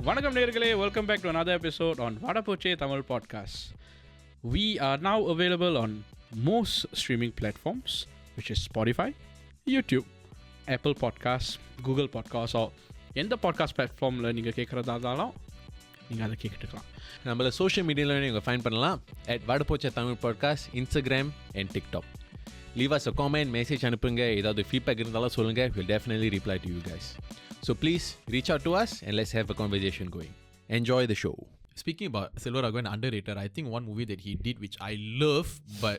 வணக்கம் நேயர்களே, welcome back to another episode on Vada Poche Tamil podcast. We are now available on most streaming platforms, which is Spotify, YouTube, Apple Podcasts, Google Podcasts, or எந்த podcast பிளாட்ஃபார்மில் நீங்கள் கேட்குறதா இருந்தாலும் நீங்கள் அதை கேட்டுக்கலாம். நம்மள சோஷியல் மீடியாவில் நீங்கள் ஃபைண்ட் பண்ணலாம் at Vada Poche Tamil podcast, Instagram and TikTok. Leave us a comment, message அனுப்புங்க. ஏதாவது ஃபீட்பேக் இருந்தாலும் சொல்லுங்கள். We'll definitely reply to you guys. So please reach out to us and let's have a conversation going. Enjoy the show. Speaking about Selvaraghavan underrated, I think one movie that he did which I love, but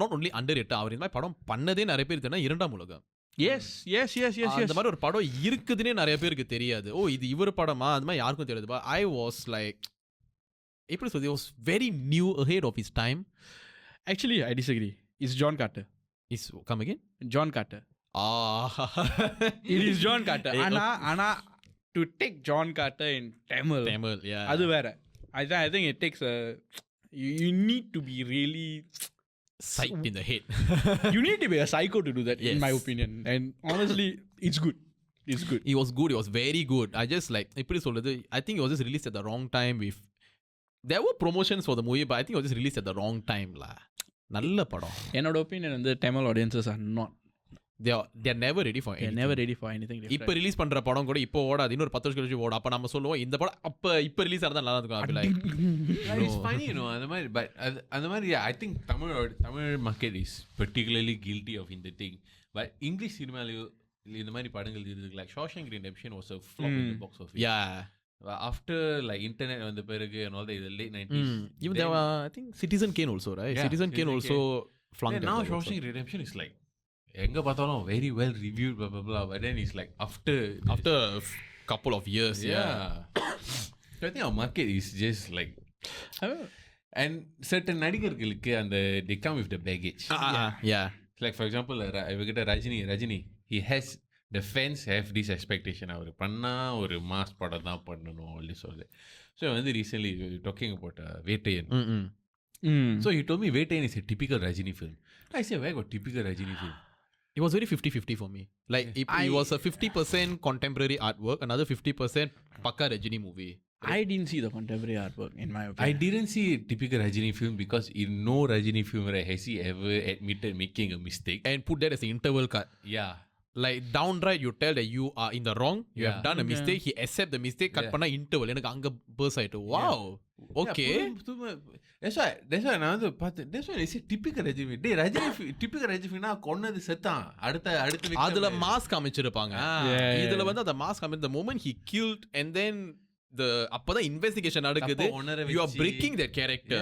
not only underrated, அவர் இந்த மாதிரி படம் பண்ணதே நிறைய பேர் தெரியும். இரண்டாம் உலகம். S அந்த மாதிரி ஒரு படம் இருக்குதுன்னே நிறைய பேருக்கு தெரியாது. ஓ, இது இவர் படமா, அது மாதிரி யாருக்கும் தெரியாது. But I was like, எப்படி சொல்றது, it was very new, ahead of his time. Actually, I disagree. It's John Carter. Come again? John Carter. It is John Carter. ஆனா to take John Carter in Tamil, yeah. அது வேற. I think it takes you need to be really psyched in the head. You need to be a psycho to do that, yes. in my opinion. And honestly, it's good. It's good. It was good. It was very good. I just like, எப்படி சொல்றது, I think it was just released at the wrong time. There were promotions for the movie, but I think it was just released at the wrong time lah. நல்ல படம். என்னோட opinion வந்து Tamil audiences are not. They're never ready for anything. They're never ready for anything different. இப்போ release பண்ற படம் கூட இப்போ ஓடாது, இன்னொரு 10 வருஷம் கழிச்சு ஓடும். அப்ப நம்ம சொல்லுவோம் இந்த படம் இப்போ ரிலீஸ் ஆறதா நல்லா இருக்கும். அப்படி like It's funny, you know, அந்த மாதிரி yeah, I think Tamil market is particularly guilty of in the thing. But English cinema இந்த மாதிரி படங்கள் இருக்கு. Like Shawshank Redemption was a flop in the box office. Yeah. After like internet வந்த பிறகு and all the late 90s. Even there were, I think Citizen Kane also, right? Yeah, Citizen Kane also flung now Shawshank Redemption is like எங்க பார்த்தாலும் very well reviewed blah blah blah, but then it's like after a couple of years. Yeah. So I think our market is just like and certain நடிகர்களுக்கு அந்த they come with the baggage. Yeah. Like for example இவகிட்ட Rajini he has the fans have this expectation, அவர் பண்ணா ஒரு mass படம் தான் பண்ணணும் அப்படி சொல்லி. So வந்து recently talking about Vettaiyan. So he told me Vettaiyan is a typical Rajini film. I said, where got typical Rajini film? It was very 50-50 for me. Like it was a 50% contemporary artwork, another 50% Pakka Rajini movie. I didn't see the contemporary artwork, in my opinion. I didn't see a typical Rajini film because in no Rajini film has he ever admitted making a mistake and put that as an interval cut. Yeah. Like downright you tell that you are in the wrong, you have done a mistake, he accept the mistake, cut பண்ணா interval. எனக்கு அங்க burst ஆயிட்டு. Wow. Okay. That's why நான் வந்து பார்த்தேன். That's why I say typical Rajini. டேய் Rajini typical Rajiniனா கொன்னது செத்தான். அடுத்த அதுல மாஸ்க் காமிச்சிருப்பாங்க. இதுல வந்து அந்த மாஸ்க் காமி the moment he killed and then அப்பதான் இன்வெஸ்டிகேஷன் நடக்குது. You are breaking that character.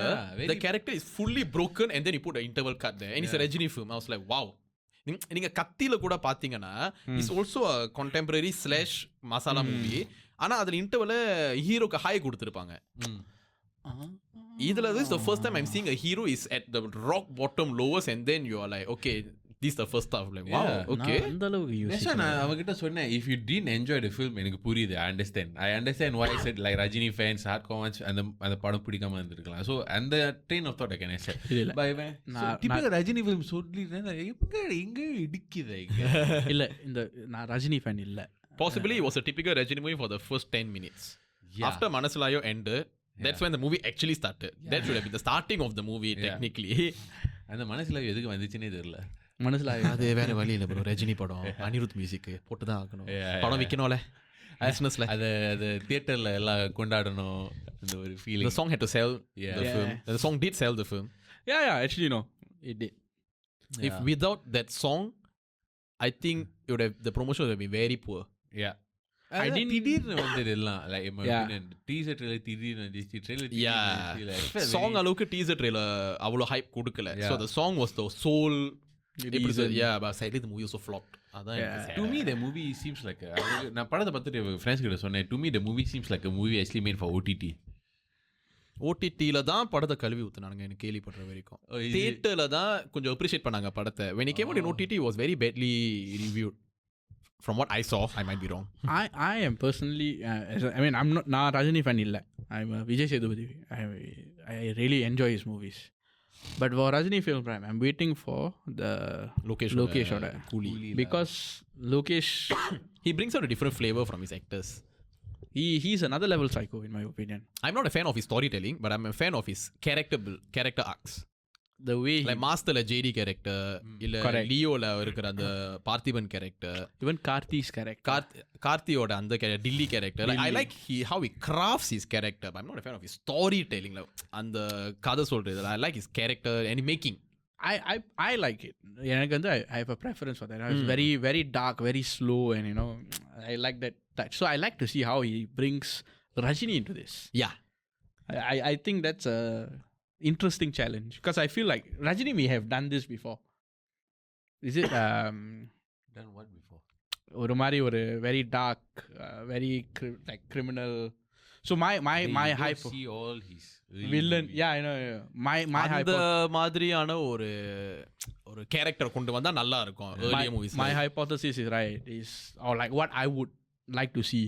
The character is fully broken and then you put an interval cut there. And it's a Rajini film. I was like, wow. நீங்க கத்தில கூட பாத்தீங்கன்னா it's also a contemporary / masala movie. ஆனா அதுல இன்டர்வல்ல ஹீரோக்கு high கொடுத்திருப்பாங்க. இதுல this is the first time I'm seeing a hero is at the rock bottom lowest and then you are like, okay, this is the first stuff. Like, wow, okay. அந்த அளவுக்கு That's why நான் அவகிட்ட சொன்னேன், if you didn't enjoy the film எனக்கு புரியுது. I understand why I said like Rajini fans hardcore fans அந்த படம் பிடிக்காம இருந்திருக்கலாம். So அந்த train of thought I can accept. But typical Rajini film சொல்லி எங்க இடிக்குது இல்ல, இந்த நான் ரஜினி ஃபேன் இல்ல. Possibly it was a typical Rajini movie for the first 10 minutes. After Manasalayo ended, that's when the movie actually started. That should have been the starting of the movie technically. அந்த மனசுல எதுக்கு வந்துச்சுன்னே தெரியல. மனசுல அது வேற வழி இல்ல ப்ரோ. ரஜினி படம் அனிருத் மியூசிக் போட்டுதான் ஆகணும். படம் விக்கணும்ல பிசினஸ்ல. அது தியேட்டர்ல எல்லாம் கொண்டாடணும் அந்த ஒரு feeling. The song had to sell the film. The song did sell the film. Yeah, actually no, it did. If without that song, I think it would have, the promotion would have been very poor. Yeah. I didn't திடீர்னு வந்ததெல்லாம் like my opinion teaser trailer திடீர்னு வந்துச்சு. trailer song அளவுக்கு teaser trailer அவ்வளோ hype கொடுக்கல. So the song was the sole reason. But sadly the movie also flopped. To me the movie seems like நான் படத்தை பார்த்துட்டு ஃப்ரெண்ட்ஸ் கிட்ட சொன்னேன், to me the movie seems like a movie actually made for OTT. ஓடிடில தான் படத்தை கழுவி ஊத்துனாங்க எனக்கு கேள்விப்படுற வரைக்கும். தியேட்டர்ல தான் கொஞ்சம் அப்ரிஷியேட் பண்ணாங்க படத்தை. when it came out in OTT it was very badly reviewed. From what I saw, I might be wrong. I am personally, I mean, I'm not, நான் ரஜினி ஃபேன் இல்லை. I'm a Vijay Sethupathi. I really enjoy his movies. But for Rajini film prime, I'm waiting for the Lokesh Coolie. Because Lokesh, he brings out a different flavor from his actors. He's another level psycho in my opinion. I'm not a fan of his storytelling, but I'm a fan of his character arcs. The way like Masterல JD character இல்ல லியோல இருக்கிற அந்த Parthiban character, even Karthi's character, கார்த்தியோட அந்த Delhi character, like I like how he crafts his character, but I'm not a fan of his storytelling. Like அந்த கதை சொல்றது, I like his character and making. I like it. எனக்கு வந்து I have a preference for that. It's very very dark, very slow, and you know I like that touch. So I like to see how he brings Rajini into this. Yeah, I think that's a interesting challenge because I feel like Rajini may have done this before. Is it done what before? ஒரு மாதிரி ஒரு very dark, very like criminal. So my hype see all his villain, yeah, I know. My அந்த மாதிரியான ஒரு character கொண்டு வந்தா நல்லா இருக்கும் early movies. My hypothesis is right, is or like what I would like to see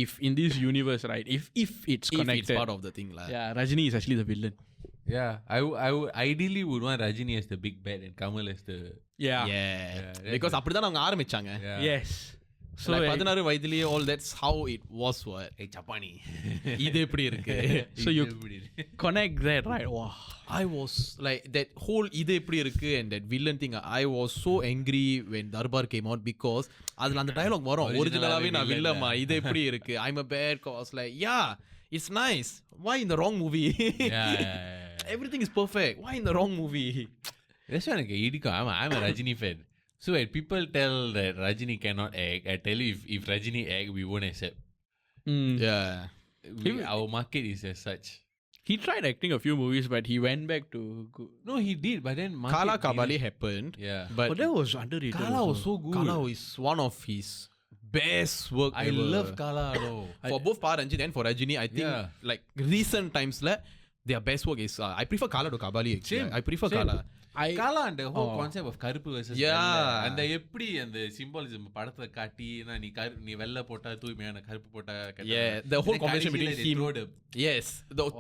if in this universe, right, if it's connected, if it's part of the thing la. Yeah, Rajini is actually the villain. Yeah, I would ideally would want Rajini as the big bad and Kamal as the because அப்படிதான் அவங்க ஆரம்பிச்சாங்க. Yes. So like 16 வயதிலேயே all that's how it was. What hey Chapani இது எப்படி இருக்கு? So you connect that, right? Wow, I was like that whole இது எப்படி இருக்கு and that villain thing. I was so angry when Darbar came out because அதுல அந்த dialogue வரும் ஒரிஜினலாவே நான் வில்லமா இது எப்படி இருக்கு, I'm a bad cause, like yeah, it's nice, why in the wrong movie? Everything is perfect, why in the wrong movie? That's why I'm a Rajini fan. So when people tell that Rajini cannot act, I tell you if Rajini act, we won't accept. Yeah, our market is as such. he tried acting a few movies but he went back to No, he did, but then Kala Kabali happened. Yeah, but that was underrated. Kala was so good. Kala is one of his best work I ever. love Kala though. For both Pa Ranjit and for Rajini, I think like recent times their best work is I prefer Kala to Kabali actually. I prefer Kala. Kala and the whole concept of கருப்பு versus வெள்ளை அந்த எப்படி அந்த symbolism படத்துல காட்டி நீ வெள்ளை போட்டா தூய்மையான கருப்பு போட்டா the whole conversation between him,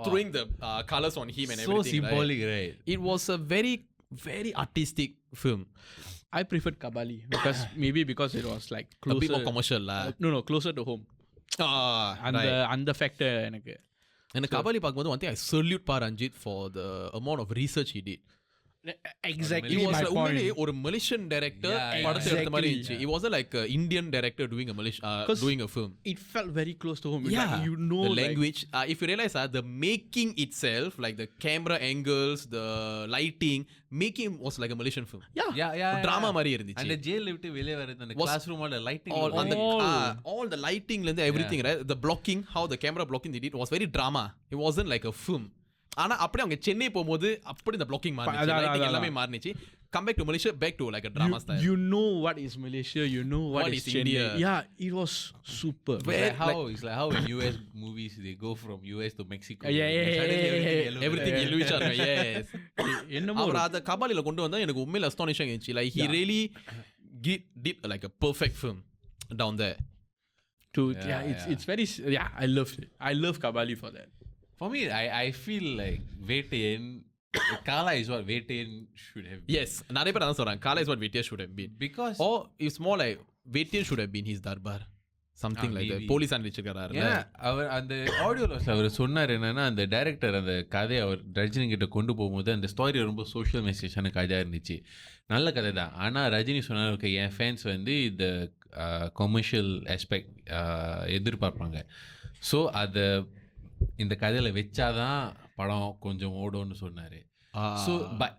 throwing the colors on him and so everything, symbolic, right? It was a very very artistic film. I preferred Kabali because it was like closer, a bit more commercial la. No, closer to home. அந்த factor எனக்கு. And Kabali பார்க்கும்போது one thing I salute Pa Ranjit for the amount of research he did. Exactly, he was my like point. ஒரு Malaysian director படத்தை எடுத்த மாதிரி இருந்துச்சு. He wasn't like an Indian director doing a film. It felt very close to home. Yeah, like, you know, the language. If you realize the making itself, like the camera angles, the lighting, making was like a Malaysian film. Yeah. Drama மாதிரி இருந்துச்சு. அந்த ஜெயில விட்டு வெளிய வரது அந்த classroom ஓட lighting all the lighting la everything, right? The blocking, how the camera blocking they did was very drama. It wasn't like a film. ஆனா அப்படியே அவங்க சென்னை போகும்போது அப்படி இந்த blocking மாறிச்சு, lighting எல்லாமே மாறிச்சு. Come back to Malaysia, back to like a drama style. You know what is Malaysia, you know what is India. Yeah, it was super. It's like how in US movies they go from US to Mexico. Everything yellowish ஆ இருக்கும். Yes. என்னமோ அத கபாலில கொண்டு வந்தா எனக்கு உண்மையில astonishing ஆச்சு. Like he really did like a perfect film down there. It's very I loved it. I love Kabali for that. For me, I feel like Vettayan, Kala is what Vettayan should have been. Yes, நிறைய பேர் அதான் சொல்றாங்க. Kala is what Vettayan should have been. Because it's more like Vettayan should have been his darbar. Something like that. Police அனுப்பிச்சிருக்காரு. அவர் அந்த audio லாஸ்ல அவர் சொன்னார் என்னன்னா, அந்த டைரக்டர் அந்த கதையை அவர் ரஜினி கிட்ட கொண்டு போகும்போது அந்த ஸ்டோரி ரொம்ப சோஷியல் மெசேஜான கதையாக இருந்துச்சு. நல்ல கதை தான். ஆனால் ரஜினி சொன்னார், ஓகே என் ஃபேன்ஸ் வந்து இந்த கமர்ஷியல் ஆஸ்பெக்ட் எதிர்பார்ப்பாங்க, ஸோ அதை இந்த கதையில் வச்சாதான் படம் கொஞ்சம் ஓடும்னு சொன்னார். ஸோ பட்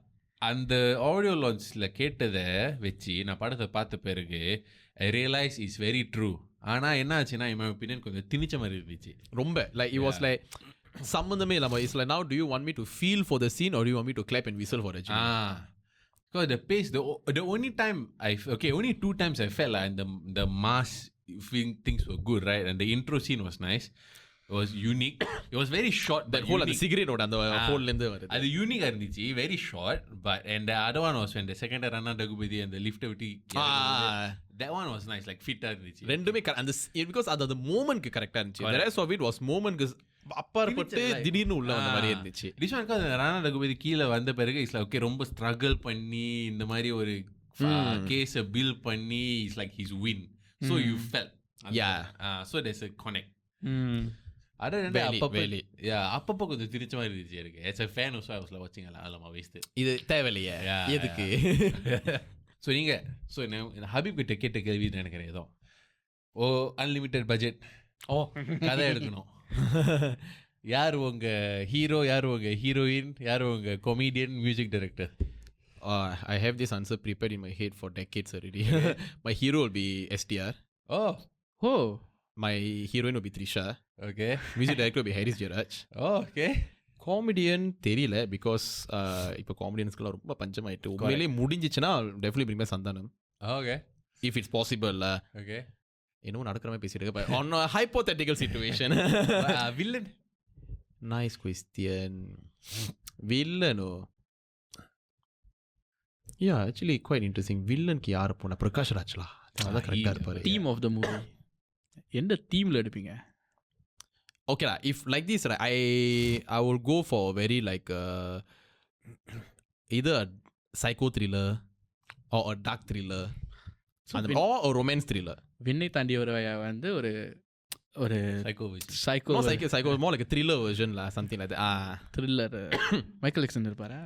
அந்த ஆடியோ லான்ச்சில் கேட்டதை வச்சு நான் படத்தை பார்த்த பிறகு ஐ ரியலைஸ் இட்ஸ் வெரி ட்ரூ. ஆனால் என்ன ஆச்சுன்னா in my opinion கொஞ்சம் திணிச்ச மாதிரி இருந்துச்சு ரொம்ப. Like it was like சம்மந்தமே இல்லாமல் it's like now do you want me to feel for the scene or do you want me to clap and whistle for the scene? Because the pace, the only time only 2 times I felt like the mass things were good, right? And the intro scene was nice. It was unique. It was very short. That whole the cigarette oda and the hole lende varudhu. Adu unique irundhichi, very short. But and the other one was when the second Rana Dagubadi and the lift vitti. That one was nice, like fit irundhichi. Rendume and because the moment ku correct irundhichi. The rest of it was moment ku apparpattu திடீர்னு உள்ள வந்த மாதிரி இருந்துச்சு. This one cuz Rana Dagubadi கீழ வந்த பிறகு is like okay ரொம்ப struggle பண்ணி இந்த மாதிரி ஒரு case build பண்ணி is like his win. So you felt. So there's a connect. அது ரெண்டு அப்பப்போ கொஞ்சம் திரிச்ச மாதிரி இருந்துச்சு எனக்கு. As a fan also I was like watching அலமா வேஸ்ட். இது தேவையில்லையே எதுக்கு? ஸோ நீங்கள் ஹபீப் கிட்ட கேட்ட கேள்வி நினைக்கிறேன் ஏதோ அன்லிமிட்டெட் பட்ஜெட் கதை எடுக்கணும். யார் உங்கள் ஹீரோ, யார் உங்கள் ஹீரோயின், யார் உங்கள் comedian, music director? I have this answer prepared in my head for decades already. My hero will be STR. Oh. My heroine will be Trisha. Okay. Music director will be Harris Jaraj. Okay. Comedian தெரியல because இப்போ காமெடியன்ஸ்க்குலாம் ரொம்ப பஞ்சமாயிட்டு. உண்மையிலே முடிஞ்சிச்சுன்னா definitely bring back Santhanam. Okay. If it's possible. Okay. இன்னும் நடக்கிற மாதிரி பேசிட்டு இருக்க. On a hypothetical situation. Villain. Nice question. Villain. Yeah, actually quite interesting. Villain க்கு யார் போனா? பிரகாஷ் ராஜ்லா. அதான் கரெக்டா இருப்பாரு. Theme of the movie. எந்த தீம்ல எடுப்பீங்க? Okay lah, if like this right, I will go for a very like either a psycho thriller or a dark thriller or a romance thriller. விண்ணை தாண்டி வந்து ஒரு psycho more like a thriller version lah, something like that. thriller. Michael Jackson இருப்பாரா?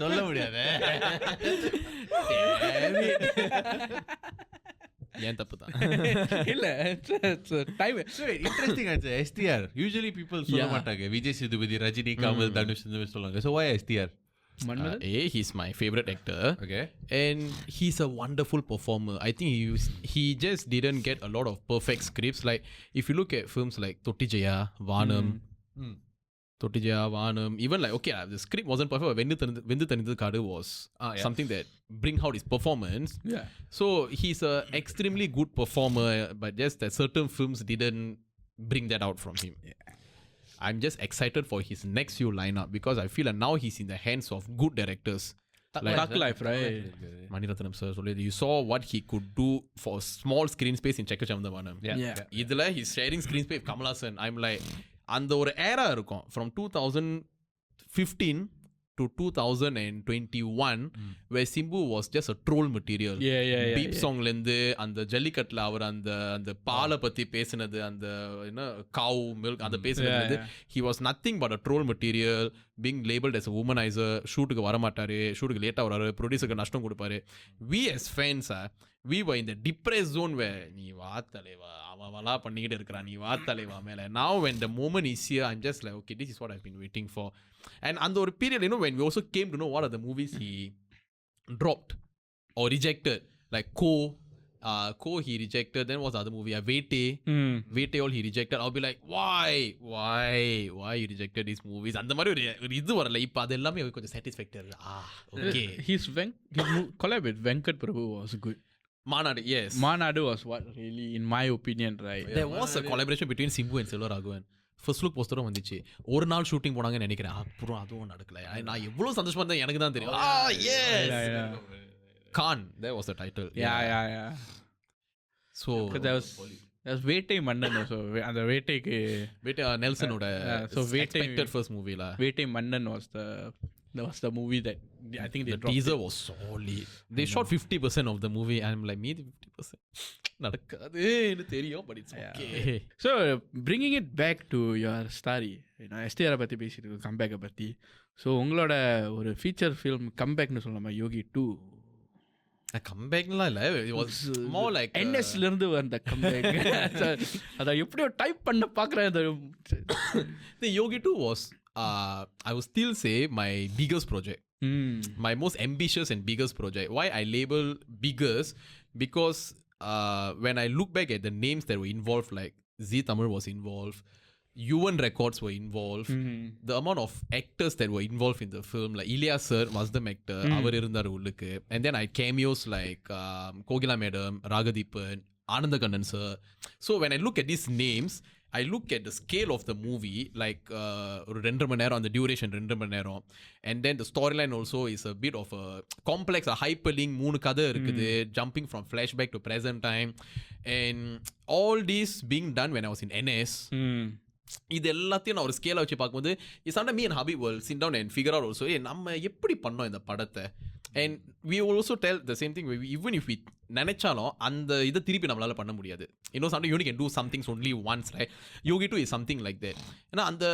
சொல்ல முடியாது. ஏன் தப்பு தான் இல்ல டைம் இன்ட்ரெஸ்டிங் ஆச்சு. STR யூசுவலி பீப்புள் சொல்ல மாட்டாங்க. விஜய் சேதுபதி, ரஜினி, கமல், தனுஷ் இந்த மாதிரி சொல்லுவாங்க. So why STR? He's my favorite actor. Okay. And he's a wonderful performer. I think he just didn't get a lot of perfect scripts. Like if you look at films like Tottijaya, Vaanam, even like okay, the script wasn't perfect, but Vendu Thanithu Kaadu was something that bring out his performance. Yeah. So he's a extremely good performer, but just that certain films didn't bring that out from him. Yeah. I'm just excited for his next few lineup because I feel like now he's in the hands of good directors. Like Dark Life, right? Mani Ratnam sir, you saw what he could do for small screen space in Chekka Chamdavanam. Yeah. Idhula he's sharing screen space with Kamal Haasan. I'm like, அந்த ஒரு era இருக்கும் from 2015 to 2021 where Simbu was just a troll material. Beep songல இருந்து அந்த ஜல்லிக்கட்டுல அவர் அந்த பாலை பத்தி பேசினது, அந்த cow milk அந்த பேசினது, he was nothing but a troll material, being labeled as a womanizer. ஷூட்டுக்கு வர மாட்டாரு, ஷூட்டுக்கு லேட்டா வராரு, ப்ரொடியூசருக்கு நஷ்டம் கொடுப்பாரு. We as fans we were in the depressed zone where நீ வா தலைவா, அவளா பண்ணிக்கிட்டு இருக்கிறான், நீ வா தலைவா மேல. Now when the moment is here, I'm just like okay, this is what I've been waiting for. And அந்த ஒரு period, when we also came to know what are the movies he dropped or rejected, like Co he rejected. Then what's the other movie? Vete all he rejected. I'll be like why you rejected these movies? அந்த மாதிரி ஒரு இது வரல. இப்போ அது எல்லாமே கொஞ்சம் satisfactory. Okay. His collab with Venkat Prabhu was good. Maanadu was what really, in my opinion, right? There was a collaboration between Simbu and Selva Raghavan. First look போஸ்டரும் வந்துச்சு. ஒரு நாள் ஷூட்டிங் போனாங்கன்னு நினைக்கிறேன். அப்புறம் அதுவும் நடக்கல. நான் எவ்வளவு சந்தோஷமா இருந்தேன் எனக்கு தான் தெரியும். Khan, that was the title. Yeah. So there was வேட்டை மன்னன். So அந்த வேட்டைக்கு நெல்சனோட expected first movie la. வேட்டை மன்னன் was the movie that I think the teaser was solid. They shot 50% of the movie. I'm like, me 50% நடக்காது ன்னு தெரியும், but it's okay. So bringing it back to your story, STR பத்தி பேசிட்டு comeback பத்தி. So உங்களோட ஒரு feature film கம்பேக்னு சொல்லலாமா? யோகி 2 கம்பேக்லாம் இல்லை, it was more like NSல இருந்து வந்த கம்பேக். அதை எப்படியோ டைப் பண்ண பார்க்குறேன். The Yogi 2 was I would still say my biggest project. My most ambitious and biggest project. Why I label biggest? Because when I look back at the names that were involved, like Zee Tamil was involved, UN Records were involved, the amount of actors that were involved in the film, like Ilyas sir was the actor, அவர் இருந்தார் உள்ளுக்கு, and then I cameos like Kogila madam, Ragadeepan, Anandakannan sir. So when I look at these names, I look at the scale of the movie, like ஒரு 2.5 மணி நேரம், அந்த duration 2.5 மணி நேரம், and then the storyline also is a bit of a complex, a hyperlink, 3 கதை இருக்குது, jumping from flashback to present time, and all this being done when I was in NS. இது எல்லாத்தையும் நான் ஒரு ஸ்கேலாக வச்சு பார்க்கும்போது it's on me and hobby will sit down and figure out also நம்ம எப்படி பண்ணோம் இந்த படத்தை. And we will also tell the same thing, even if we நினைச்சாலும் அந்த இதை திருப்பி நம்மளால பண்ண முடியாது. sometimes you can do some things only once, right? Yogi 2 is something like that. ஏன்னா அந்த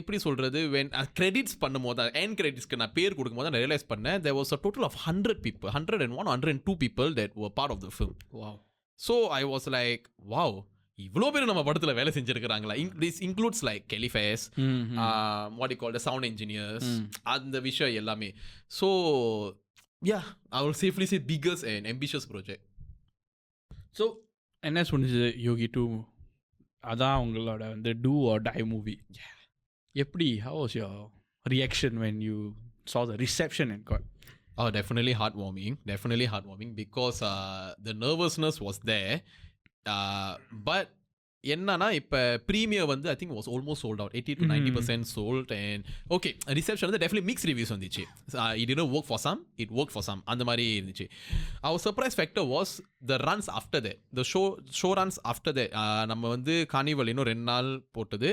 எப்படி சொல்றது, when credits பண்ணும்போது end creditsக்கு நான் பேர் கொடுக்கும்போது நான் ரியலைஸ் பண்ணேன் there was a total of 100 people, 101 or 102 people that were part of the film. Wow. So I was like, wow, இவ்வளோ பேர் நம்ம படத்தில் வேலை செஞ்சுருக்கிறாங்களா. This includes like Califas, what you call the sound engineers, அந்த விஷயம் எல்லாமே. So yeah, I will safely say biggest and ambitious project. So என்ன சொன்னிச்சு யோகி 2 அதான் உங்களோட வந்து do or die movie. எப்படி, how was your reaction when you saw the reception and got? Oh, definitely heartwarming because the nervousness was there. But என்னன்னா இப்போ premiere வந்து I think was almost sold out, 80 to 90% sold. And okay, reception வந்து definitely mix reviews வந்துச்சு. It didn't work for some, it work for some, அந்த மாதிரி இருந்துச்சு. அவர் surprise factor was the runs after that, the show runs after that. நம்ம வந்து carnival இன்னும் 2 நாள் போட்டது,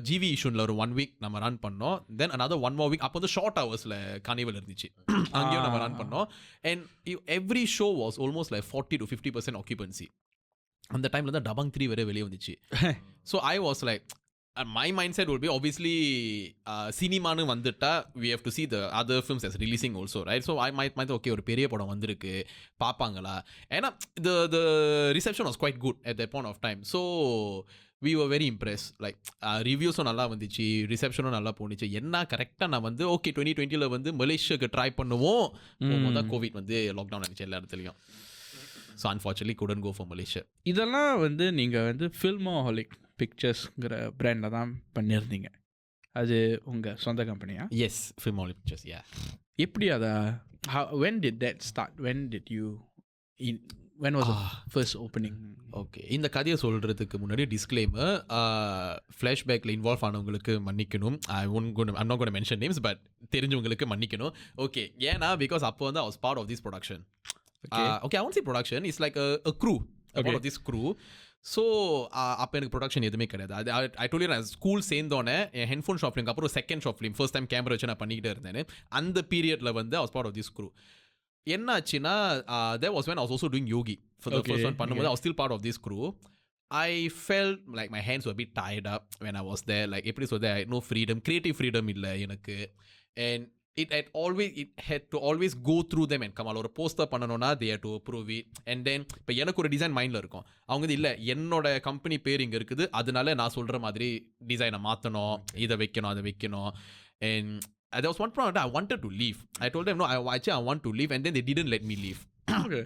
ஜிவி இஷ்யூனில் ஒரு 1 week நம்ம ரன் பண்ணோம். தென் another 1 more week அப்போ வந்து ஷார்ட் ஹவர்ஸில் கார்னிவல் இருந்துச்சு, அங்கேயும் நம்ம ரன் பண்ணோம். And every show was almost like 40 to 50% occupancy. அந்த டைமில் தான் டபாங் 3 வரை வெளியே வந்துச்சு. So I was like, my mind set will be obviously சினிமானு வந்துட்டா we have to see the other films as releasing also, right? So I mind okay, ஒரு பெரிய படம் வந்திருக்கு பார்ப்பாங்களா. ஏன்னா the reception was quite good at that point of time. So we were very impressed. Like ரிவ்யூஸும் நல்லா வந்துச்சு, ரிசெப்ஷனும் நல்லா போணுச்சு. என்ன கரெக்டாக நான் வந்து ஓகே 2020 வந்து மலேசியாவுக்கு ட்ரை பண்ணுவோம், தான் கோவிட் வந்து லாக்டவுன் ஆனிச்சு எல்லா இடத்துலையும். So unfortunately couldn't go for Malaysia. இதெல்லாம் வந்து நீங்கள் வந்து Filmholic பிக்சர்ஸ்ங்கிற பிராண்டில் தான் பண்ணியிருந்தீங்க. அது உங்கள் சொந்த கம்பெனியா? Yes, Filmholic Pictures, yeah. எப்படி அதை, when did that start? When was the first opening? Okay, இந்த கதையை சொல்கிறதுக்கு முன்னாடி டிஸ்க்ளைமர், ஃப்ளாஷ்பேக்கில் இன்வால்வ் ஆனவங்களுக்கு மன்னிக்கணும். I'm not going to mention names, but தெரிஞ்சவங்களுக்கு மன்னிக்கணும். ஓகே, ஏன்னா பிகாஸ் அப்போ வந்து I was part of this production. Okay, I won't say production, it's like a crew, part of this crew. So அப்போ எனக்கு production எதுவுமே கிடையாது. அது ஐ டோல் யூ, நான் ஸ்கூல் சேர்ந்தோன்னே என் ஹெட்ஃபோன் ஷாப் ஃபிலிம் அப்புறம் second shop film first time camera வச்சு நான் பண்ணிக்கிட்டே இருந்தேன். அந்த பீரியடில் வந்து I was part of this crew. என்ன ஆச்சுன்னா that was when I was also doing Yogi for the first one. பண்ணும்போது I was still part of this crew. I felt like my hands were a bit tied up when I was there. Like எப்படி சொல்றது, I had no freedom, creative freedom இல்லை எனக்கு. And it had to always go through them and come out. ஒரு poster பண்ணணும்னா they had to approve it. And then இப்போ எனக்கு ஒரு design மைண்டில் இருக்கும், அவங்க வந்து இல்லை என்னோட கம்பெனி பேர் இங்கே இருக்குது, அதனால நான் சொல்கிற மாதிரி டிசைனை மாற்றணும், இதை வைக்கணும், அதை வைக்கணும். And there was one point I wanted to leave. I told them no, I want to leave, and then they didn't let me leave. Okay.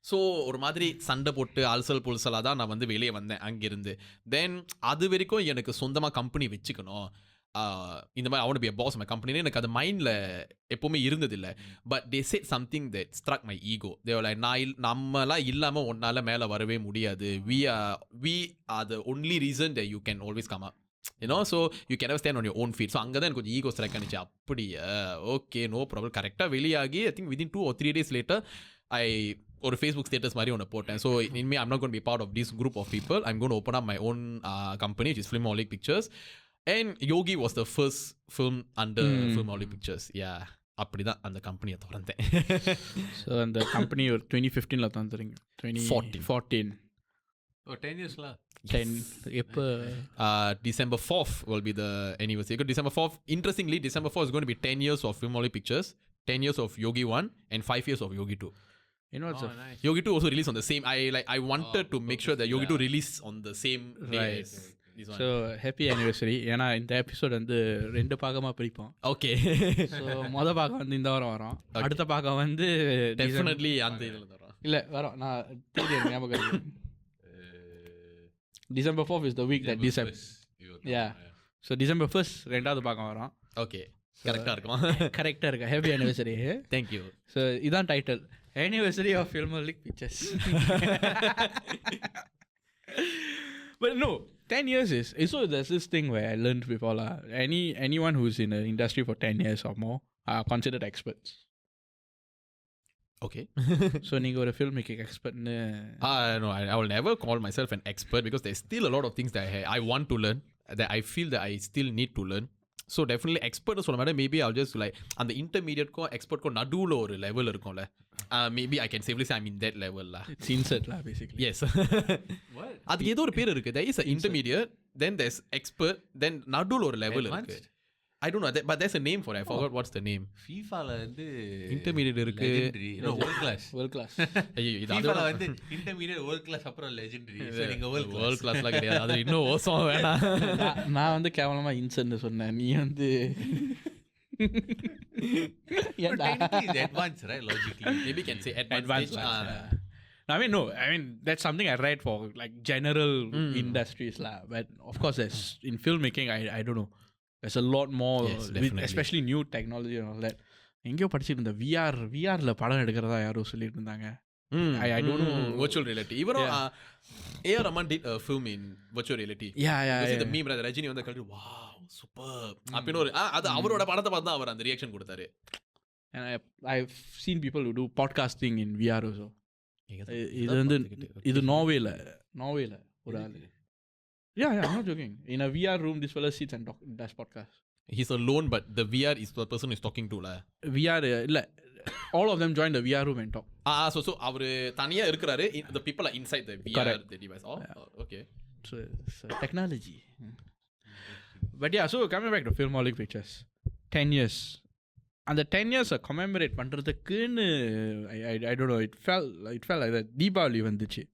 So ஒரு மாதிரி சண்டை போட்டு அல்சல் புல்சலாக தான் நான் வந்து வெளியே வந்தேன் அங்கேருந்து. தென் அது வரைக்கும் எனக்கு சொந்தமாக கம்பெனி வச்சுக்கணும், இந்த மாதிரி I want to be a boss of my company, எனக்கு அது மைண்டில் எப்போவுமே இருந்ததில்லை. But they said something that struck my ego. They were like, நம்மலாம் இல்லாமல் ஒன்றால் மேலே வரவே முடியாது, we are the only reason that you can always come up, so you can never stand on your own feet. So அங்கே தான் எனக்கு கொஞ்சம் ஈகோ ஸ்ட்ரைக் ஆனிச்சு. அப்படியா, ஓகே, நோ ப்ராப்ளம். கரெக்டாக வெளியாகி I think within 2 or 3 days later ஒரு Facebook status மாதிரி ஒன்று போட்டேன். ஸோ இனிமேல் I'm not going to be part of this group of people. I'm going to open up my own company, which is Filmholic Pictures. And Yogi was the first film under Filmholic Pictures. Yeah, அப்படிதான் அந்த கம்பெனியை திறந்தேன். So அந்த company ஒரு 2015 தான் தெரியுங்க, 2014. Oh, 10 yearsலாம். 10 எப்போ? December 4th will be the anniversary. December 4th, interestingly, December 4th is going to be 10 years of Filmholic Pictures, 10 years of Yogi 1 and 5 years of Yogi 2. Nice. Yogi 2 also released on the same, I wanted to make sure that Yogi 2 released on the same day as this one. So happy anniversary. ஏன்னா இந்த episode வந்து 2 பாகமாக பிரிப்போம். Okay, so மொதல் பாகம் வந்து இந்த வாரம் வரும், அடுத்த பாகம் வந்து டெஃபினெட்லி அந்த இதில் வரும். இல்லை வரும், நான் தேதி ஞாபகம். December 4th is the week that December. Yeah. So December 1st ரெண்டாவது பாகம் வரும். ஓகே, கரெக்டாக இருக்கும். கரெக்டாக இருக்கு. Happy anniversary. தேங்க்யூ. ஸோ இதான் title, Anniversary of Filmholic Pictures. But no, 10 years is so there's this thing where I learned before anyone who's in the industry for 10 years or more are considered experts. Okay. So நீங்கள் ஒரு film making எக்ஸ்பர்ட்னு No, I will never call myself an expert because there's still a lot of things that I want to learn, that I feel that I still need to learn. So definitely expert சொல்ல மாட்டேன். Maybe I'll just like அந்த intermediate-க்கும் expert-க்கும் நடுவில் ஒரு level இருக்கும்ல. Maybe I can safely say I'm in that level lah. It's insert lah basically. Yes. அதுக்கு ஏதோ ஒரு பேர் இருக்கு. There is an intermediate, then there's expert, then நடுவில் ஒரு level இருக்கு. I don't know, but there's a name for it. I forgot what's the name. FIFAல வந்து intermediate இருக்கு. world class. ஐயோ இது FIFAல வந்து intermediate world class அப்புறம் legendary. So நீங்க world classலாம் கிடையாது. அது இன்னும் ஓசம் வேணாம். நான் வந்து கேவலமா இன்சர்ட்னு சொன்னேன். நீ வந்து advanced, right? Logically. Maybe you can say advanced. I mean that's something I read for like general industries lah. But of course there's in filmmaking I don't know. There's a lot more, yes, especially new technology and all that. எங்கேயோ படிச்சுட்டு இருந்த விஆர்ல படம் எடுக்கிறதா யாரோ சொல்லிட்டு இருந்தாங்க. I don't know. Virtual reality. Even A.R. Rahman did a film in virtual reality. Yeah. The meme right, Rajini வந்து கல்வி wow superb அப்படின ஒரு அது அவரோட படத்தை பார்த்து தான் அவர் அந்த ரியாக்ஷன் கொடுத்தாரு. And I've seen people who do podcasting in VR also. இது வந்து இது நார்வேல ஒரு ஆளு. Yeah, I'm not joking. In a VR room, this fellow sits and does podcast. He's alone, but the VR is the person who's talking to la. VR, all of them join the VR room and talk. So அவரு தனியா இருக்கறாரு. The people are inside the VR, correct. The device. Okay. So technology. But yeah, so coming back to Filmholic pictures. 10 years. And the 10 years commemorate பண்றதுக்குன்னு I don't know, it felt like that. Deepavali வந்துச்சு.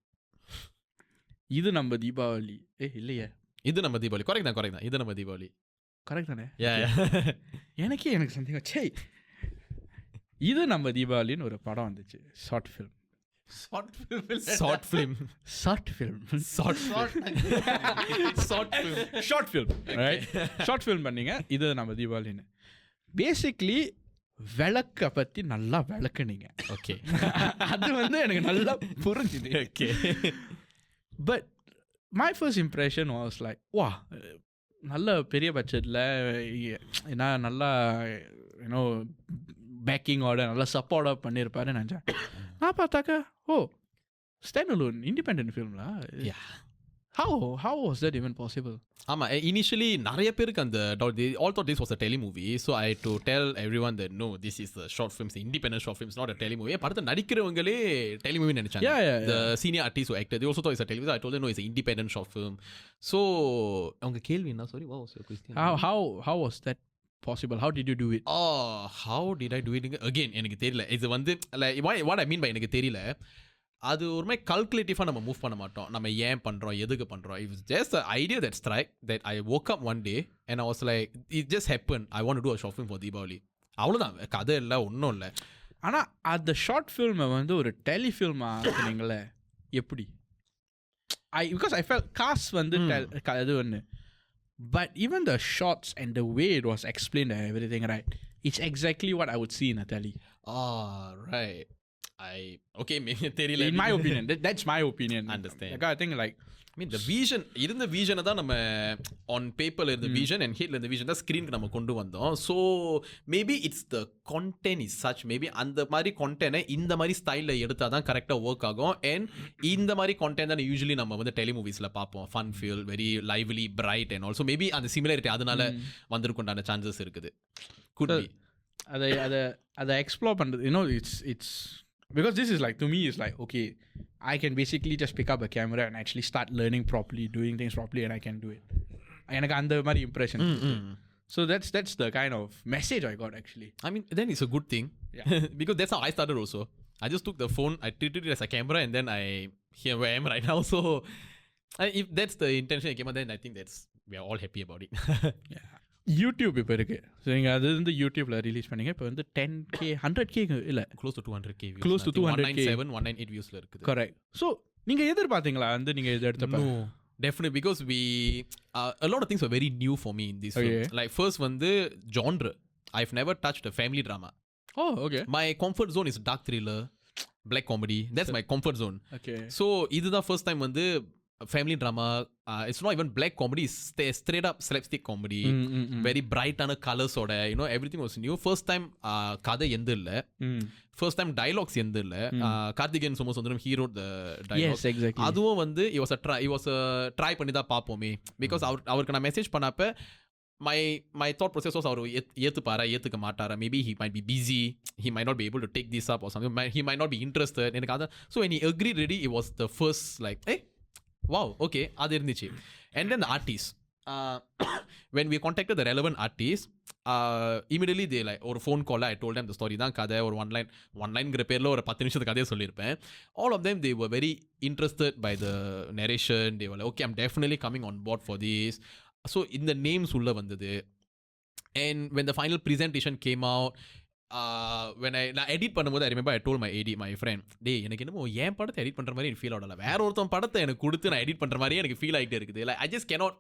இது நம்ம தீபாவளி. இல்லையே, இது நம்ம Deepavali. Correct தான். இது நம்ம Deepavali. Correct தானே? எனக்கு சந்தேகம். சே, இது நம்ம தீபாவளின்னு ஒரு படம் வந்துச்சு. ஷார்ட் ஃபிலிம் ஷார்ட் ஃபிலிம் பண்ணீங்க. இது நம்ம தீபாவளின்னு. பேசிக்லி விளக்க பற்றி நல்லா விளக்குனீங்க. ஓகே, அது வந்து எனக்கு நல்லா புரிஞ்சுது. Okay. But my first impression was like, wow, நல்ல பெரிய பட்ஜெட்டில் ஏன்னா நல்லா பேக்கிங்கோட நல்லா சப்போர்ட்டாக பண்ணியிருப்பாருன்னு நினச்சேன். நான் பார்த்தாக்கா ஸ்டாண்ட் அலோன் இண்டிபெண்டன்ட் ஃபிலிம்லா. How was that even possible? ஆமாம், இனிஷியலி நிறைய பேருக்கு அந்த they all thought this was a telemovie. So I had to tell everyone that no, this is a short film, independent short film, it's not a telemovie. படத்தை நடிக்கிறவங்களே telemovie நினைச்சாங்க. The senior artists who acted, they also thought it's a telemovie. I told them no, it's an independent short film. So அவங்க கேள்வி என்ன? Sorry, what was your question? How was that possible? How did you do it? How did I do it? Again, எனக்கு தெரியல. இது வந்து like what I mean by எனக்கு தெரியல, அது ஒரு மாதிரி கல்குலேட்டிவாக நம்ம மூவ் பண்ண மாட்டோம். நம்ம ஏன் பண்ணுறோம், எதுக்கு பண்ணுறோம். It's just the idea that strike that I woke up one day and I was like, it just happened. I want to do a short film for Deepavali. அவ்வளோதான், கதை இல்லை, ஒன்றும் இல்லை. ஆனால் அந்த ஷார்ட் ஃபில்மை வந்து ஒரு டெலிஃபில்மாக ஆக்குனீங்களே, எப்படி? Because I felt காசு வந்து அது ஒன்று, but even the shots and the way it was explained and everything, right, it's exactly what I would see in a tele. Right. maybe தெரியல. In my opinion, that's my opinion. Understand. Like, I think like, I mean the vision, இருந்த விஷனை தான் நம்ம on paperல இருந்த vision and headல இருந்த vision தான் ஸ்க்ரீனுக்கு நம்ம கொண்டு வந்தோம். So maybe it's the content is such, maybe அந்த மாதிரி content இந்த மாதிரி ஸ்டைல்ல எடுத்தா தான் கரெக்டாக ஒர்க் ஆகும். and இந்த மாதிரி content தான் யூஸ்வலி நம்ம வந்து டெலிமூவிஸில் பார்ப்போம். Fun feel, very lively, bright and also maybe அந்த சிமிலாரிட்டி அதனால வந்திருக்குண்டான சான்சஸ் இருக்குது. could be அதை எக்ஸ்ப்ளோர் பண்ணுறது, it's because this is like, to me, it's like, okay, I can basically just pick up a camera and actually start learning properly, doing things properly, and I can do it. எனக்கு அந்த மாதிரி impression. So that's the kind of message I got actually. I mean, then it's a good thing. Because that's how I started also. I just took the phone, I treated it as a camera, and then here where I am right now. So if that's the intention I came out, then I think we are all happy about it. YouTube இப்போ இருக்குது. So நீங்கள் அது வந்து யூடியூப்பில் release பண்ணீங்க. இப்போ வந்து 10K 100K இல்லை, close to 200K, close to 200K, 198 வியூஸில் இருக்குது. கரெக்ட். ஸோ நீங்கள் எதிர்பார்த்தீங்களா வந்து நீங்கள் இது எடுத்தப்போ? No, definitely, because a lot of things were very new for me in this film. Like first வந்து genre, I've never touched a family drama. Okay. My comfort zone is dark thriller, black comedy. That's my comfort zone. Okay. So இதுதான் first time வந்து family drama. It's not even black comedy. It's straight up slapstick comedy. Very bright and colors oda. You know, everything was new. First time kada endu illa. First time dialogues endu illa. Karthikeyan Somasundaram he wrote the dialogues. Yes, exactly. அதுவும் வந்து it was a try பண்ணி தான் பாப்போமே. Because அவருக்கு நான் message பண்ணப்ப my thought process was அவர் ஏத்துக்க மாட்டாரா, maybe he might be busy, he might not be able to take this up or something, he might not be interested எனக்கு அதான். So when he agreed ready, it was the first like hey wow okay அது இருந்துச்சு. And then the artist when we contacted the relevant artists, immediately they like ஒரு phone call I told them the story தான் கதை, ஒரு one lineங்கிற பேர்ல ஒரு 10 நிமிஷத்துக்கு கதையை சொல்லியிருப்பேன். All of them they were very interested by the narration. They were like okay, I'm definitely coming on board for this. So இந்த நேம்ஸ் உள்ள வந்தது. And when the final presentation came out, when நான் edit பண்ணும்போது I remember I told my friend, டேய் எனக்கு என்னமோ என் படத்தை edit பண்ற மாதிரி எனக்கு ஃபீல் ஆகல, வேற ஒருத்தன் படத்தை எனக்கு கொடுத்து நான் எடிட் பண்ற மாதிரியே எனக்கு ஃபீல் ஆகிட்டே இருக்குது. Like I just cannot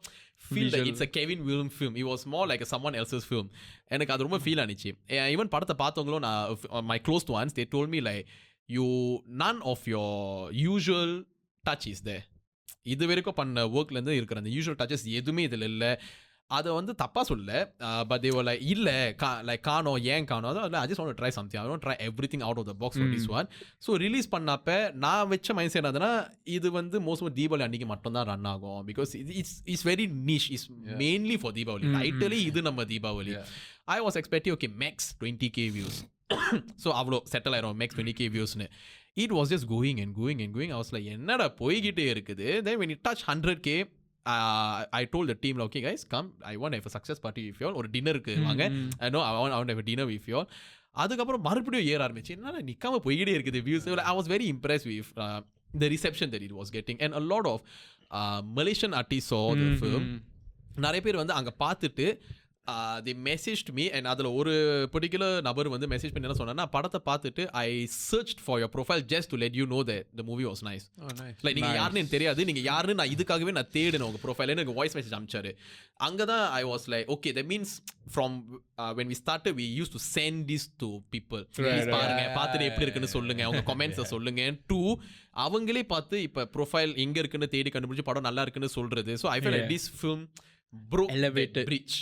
feel that it's a Kevin Williams film. It was more like a someone else's film. எனக்கு அது ரொம்ப ஃபீல் ஆனிச்சு. ஈவன் படத்தை பார்த்தவங்களும் நான் my close ones they told me like none of your usual touch is there. இது வரைக்கும் பண்ண ஒர்க்லேருந்து இருக்கிற அந்த யூஷுவல் டச்சஸ் எதுவுமே இதில் இல்லை. அதை வந்து தப்பாக சொல்ல, பட் தே வர் லைக் இல்லை காணோம், ஏன் காணோம், அதான் I just want to try something, I want try everything out of the box for this one. So release பண்ணப்போ நான் வச்ச மைண்ட் செட் என்னதுன்னா இது வந்து மோஸ்ட்லி தீபாவளி அன்றைக்கி மட்டும்தான் ரன் ஆகும். Because it's very niche, is mainly for Deepavali. டைட்டிலி இது நம்ம Deepavali. I was expecting okay max 20K views. So அவ்வளோ செட்டில் ஆயிரும் மேக்ஸ் 20K viewsனு. It was just going and going and going. I was like என்னடா போய்கிட்டே இருக்குது. Then when it touched 100K, I told the team, okay guys, come, I want to have a success party with you all, ஒரு டின்னருக்கு வாங்க, I know I want to have a dinner with you all. அதுக்கப்புறம் மறுபடியும் ஏற ஆரம்பிச்சு, என்னடா நிக்காம போய்கிட்டே இருக்குது views. I was very impressed with the reception that it was getting, and a lot of Malaysian artists saw the film. நிறைய பேர் வந்து அங்கே பார்த்துட்டு they messaged me, and அதில் ஒரு பர்டிகுலர் நபர் வந்து மெசேஜ் பண்ணி என்ன சொன்னா, படத்தை பார்த்துட்டு I searched for your profile just to let you know that the movie was nice. Like நீங்கள் யாருன்னு எனக்கு தெரியாது, நீங்கள் யாருன்னு நான் இதுக்காகவே நான் தேடினேன் உங்கள் ப்ரொஃபைல், எனக்கு வாய்ஸ் மெசேஜ் அனுப்பிச்சாரு. அங்கே தான் I was like okay, that means from when we started we used to send this to people. பாருங்க பார்த்துட்டு எப்படி இருக்குன்னு சொல்லுங்க, அவங்க கமெண்ட்ஸை சொல்லுங்க. டூ அவங்களே பார்த்து இப்போ ப்ரொஃபைல் எங்கே இருக்குன்னு தேடி கண்டுபிடிச்சி படம் நல்லா இருக்குன்னு சொல்றது. So I felt like this film broke elevated that bridge.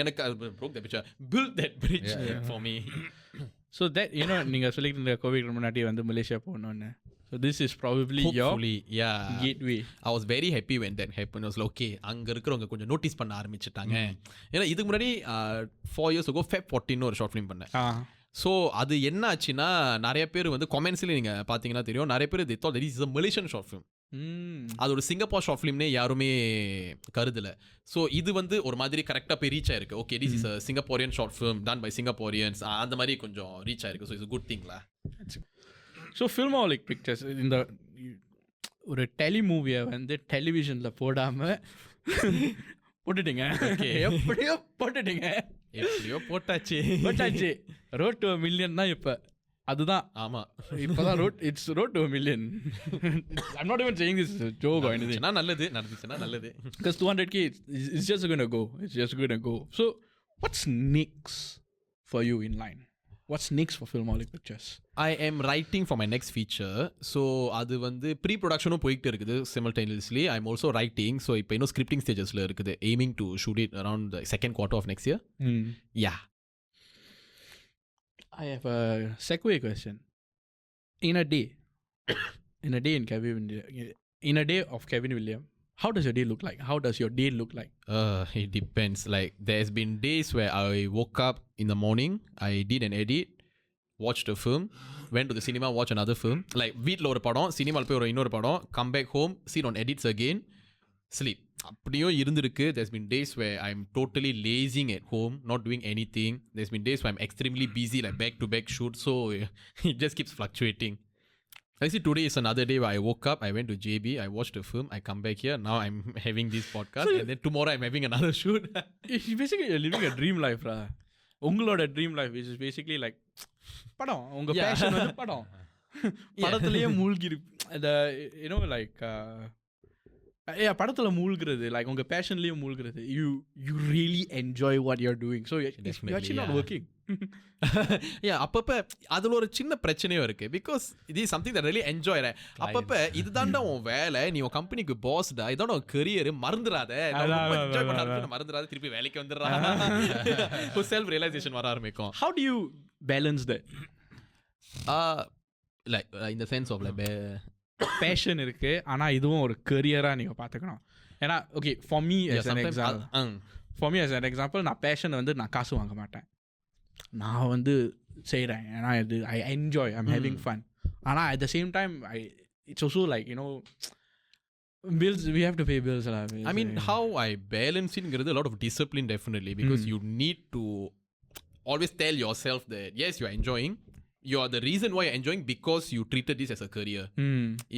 எனக்கு broke that bridge, built that bridge for me. So that நீங்க சொல்லிட்டு இருந்த கோவிட் முன்னாடி வந்து மலேசியா போகணும்னு, so this is probably hopefully your gateway. I was very happy when that happened. I was like okay, அங்க இருக்கிறவங்க கொஞ்சம் நோட்டீஸ் பண்ண ஆரம்பிச்சிட்டாங்க. ஏன்னா இதுக்கு முன்னாடி 4 years ago Feb 14 ஒரு ஷார்ட் ஃபிலிம் பண்ணேன். ஸோ அது என்ன ஆச்சுன்னா, நிறைய பேர் வந்து கமெண்ட்ஸ்லேயே நீங்கள் பார்த்தீங்கன்னா தெரியும், நிறைய பேர் they thought that this is a Malaysian short film. அது ஒரு சிங்கப்பூர் ஷார்ட் ஃபிலிம்னே யாருமே கருதலை. ஸோ இது வந்து ஒரு மாதிரி கரெக்டாக போய் ரீச் ஆயிருக்கு. Okay this is a Singaporean short film done by Singaporeans, அந்த மாதிரி கொஞ்சம் ரீச் ஆயிருக்கு. ஸோ இட்ஸ் குட் திங்ல. ஸோ Filmholic பிக்சர்ஸ் இந்த ஒரு டெலி மூவியை வந்து டெலிவிஷனில் போடாமல் போட்டுட்டீங்க, எப்படியோ போட்டுட்டீங்க, எப்படியோ போட்டாச்சு. ரோட் டு 1 million தான் இப்போ. அதுதான் ஆமா, இப்போதான் it's road to 1 million. I'm not even saying this is a joke or anything. நல்லது நடந்துச்சுன்னா நல்லது. Because 200K it's just going to go. It's just going to go. So what's next for you in line? What's next for Filmholic Pictures? I am writing for my next feature. So அது வந்து ப்ரீ-ப்ரொடக்ஷனும் போயிட்டு இருக்குது simultaneously. I'm also writing. So இப்போ இன்னும் scripting ஸ்டேஜஸ்ல இருக்குது. Aiming to shoot it around the second quarter of next year. Yeah. I have a segue question. In a day of Kevin William, how does your day look like? How does your day look like? It depends. Like there's been days where I woke up in the morning, I did an edit, watched a film, went to the cinema, watch another film. Like வீட்ல ஒரு படம், சினிமால போய் ஒரு இன்னொரு படம், come back home, sit on edits again, sleep. அப்படியும் இருந்திருக்கு. There's been days where I'm totally lazing at home, not doing anything. There's been days where I'm extremely busy, like back-to-back shoots. So it just keeps fluctuating. Actually, today is another day where I woke up, I went to JB, I watched a film, I come back here. Now I'm having this podcast, and then tomorrow I'm having another shoot. Basically, you're living a dream life, rah. உங்களோட dream life is basically like படம். உங்க passion வந்து படம். படத்திலேயே மூழ்கி like படத்தில் மூழ்கிறது like உங்கள் பேஷன்லேயும் மூழ்கிறது you really enjoy what you are doing so you actually not working அப்பப்போ அதில் ஒரு சின்ன பிரச்சனையும் இருக்கு பிகாஸ் இது சம்திங் தட் ரியலி என்ஜாய். அப்பப்போ இதுதான்டா உன் வேலை, நீ உன் கம்பெனிக்கு பாஸ்டா, இதோட உன் கரியர், மறந்துடாத என்ஜாய் பண்ண மறந்துடாத, திருப்பி வேலைக்கு வந்துடுறா. செல்ஃப் ரியலைசேஷன் வர ஆரம்பிக்கும். How to you balance that? Like இந்த சென்ஸ் ஆஃப் லைக் பேஷன் இருக்கு, ஆனால் இதுவும் ஒரு கரியராக நீங்கள் பார்த்துக்கணும். ஏன்னா okay for me as an example நான் பேஷனை வந்து நான் காசு வாங்க மாட்டேன், நான் வந்து செய்கிறேன் ஏன்னா இது I enjoy, I'm having fun. ஆனால் at the same time it's also like you know bills, we have to pay bills. I mean how I balance it is a lot of discipline definitely because you need to always tell yourself that yes you are enjoying, you are the reason why you're enjoying because you treated this as a career.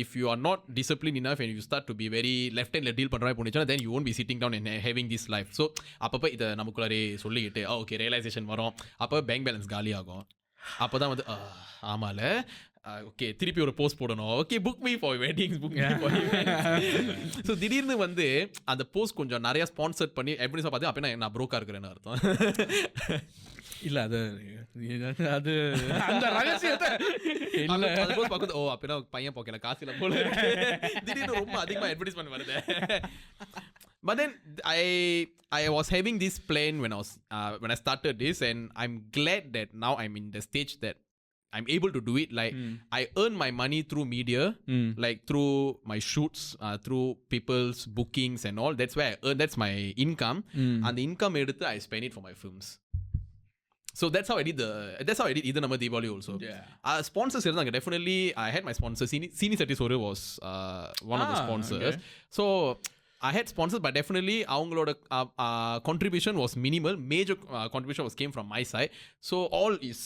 If you are not disciplined enough and you start to be very left hand deal பண்ற போனிச்சா then you won't be sitting down and having this life. So அப்பப்ப இத நமக்குள்ளே சொல்லிக்கிட்டு okay realisation வரும், அப்போ bank balance காலி ஆகும். அப்பதான் வந்து ஆமால ஓகே திருப்பி ஒரு போஸ்ட் போடணும், okay book me for weddings, book me for events. So திடீர்னு வந்து அந்த போஸ்ட் கொஞ்சம் நிறைய ஸ்பான்சர் பண்ணி எப்படி பார்த்து அப்படின்னா நான் ப்ரோக்கா இருக்கிறேன்னு அர்த்தம். இல்லை அது அந்த ரகசியத்தை இல்லை பார்க்குது ஓ அப்படின்னா பையன் போக்கல காசு இல்லை போல, திடீர்னு ரொம்ப அதிகமாக அட்வர்டைஸ்மெண்ட் வருது. But then I was having this plan when I started this, and I'm glad that now I'm in the stage that I'm able to do it. Like I earn my money through media, like through my shoots, through people's bookings and all. That's where I earn. That's my income, and the income eduthu I spend it for my films. So that's how I did Idhu Namma Deepavali also. Sponsors irundanga definitely. I had my sponsors. Sini Satisore was one of the sponsors. Okay. So I had sponsors, but definitely avangaloda contribution was minimal. Major contribution came from my side. So all is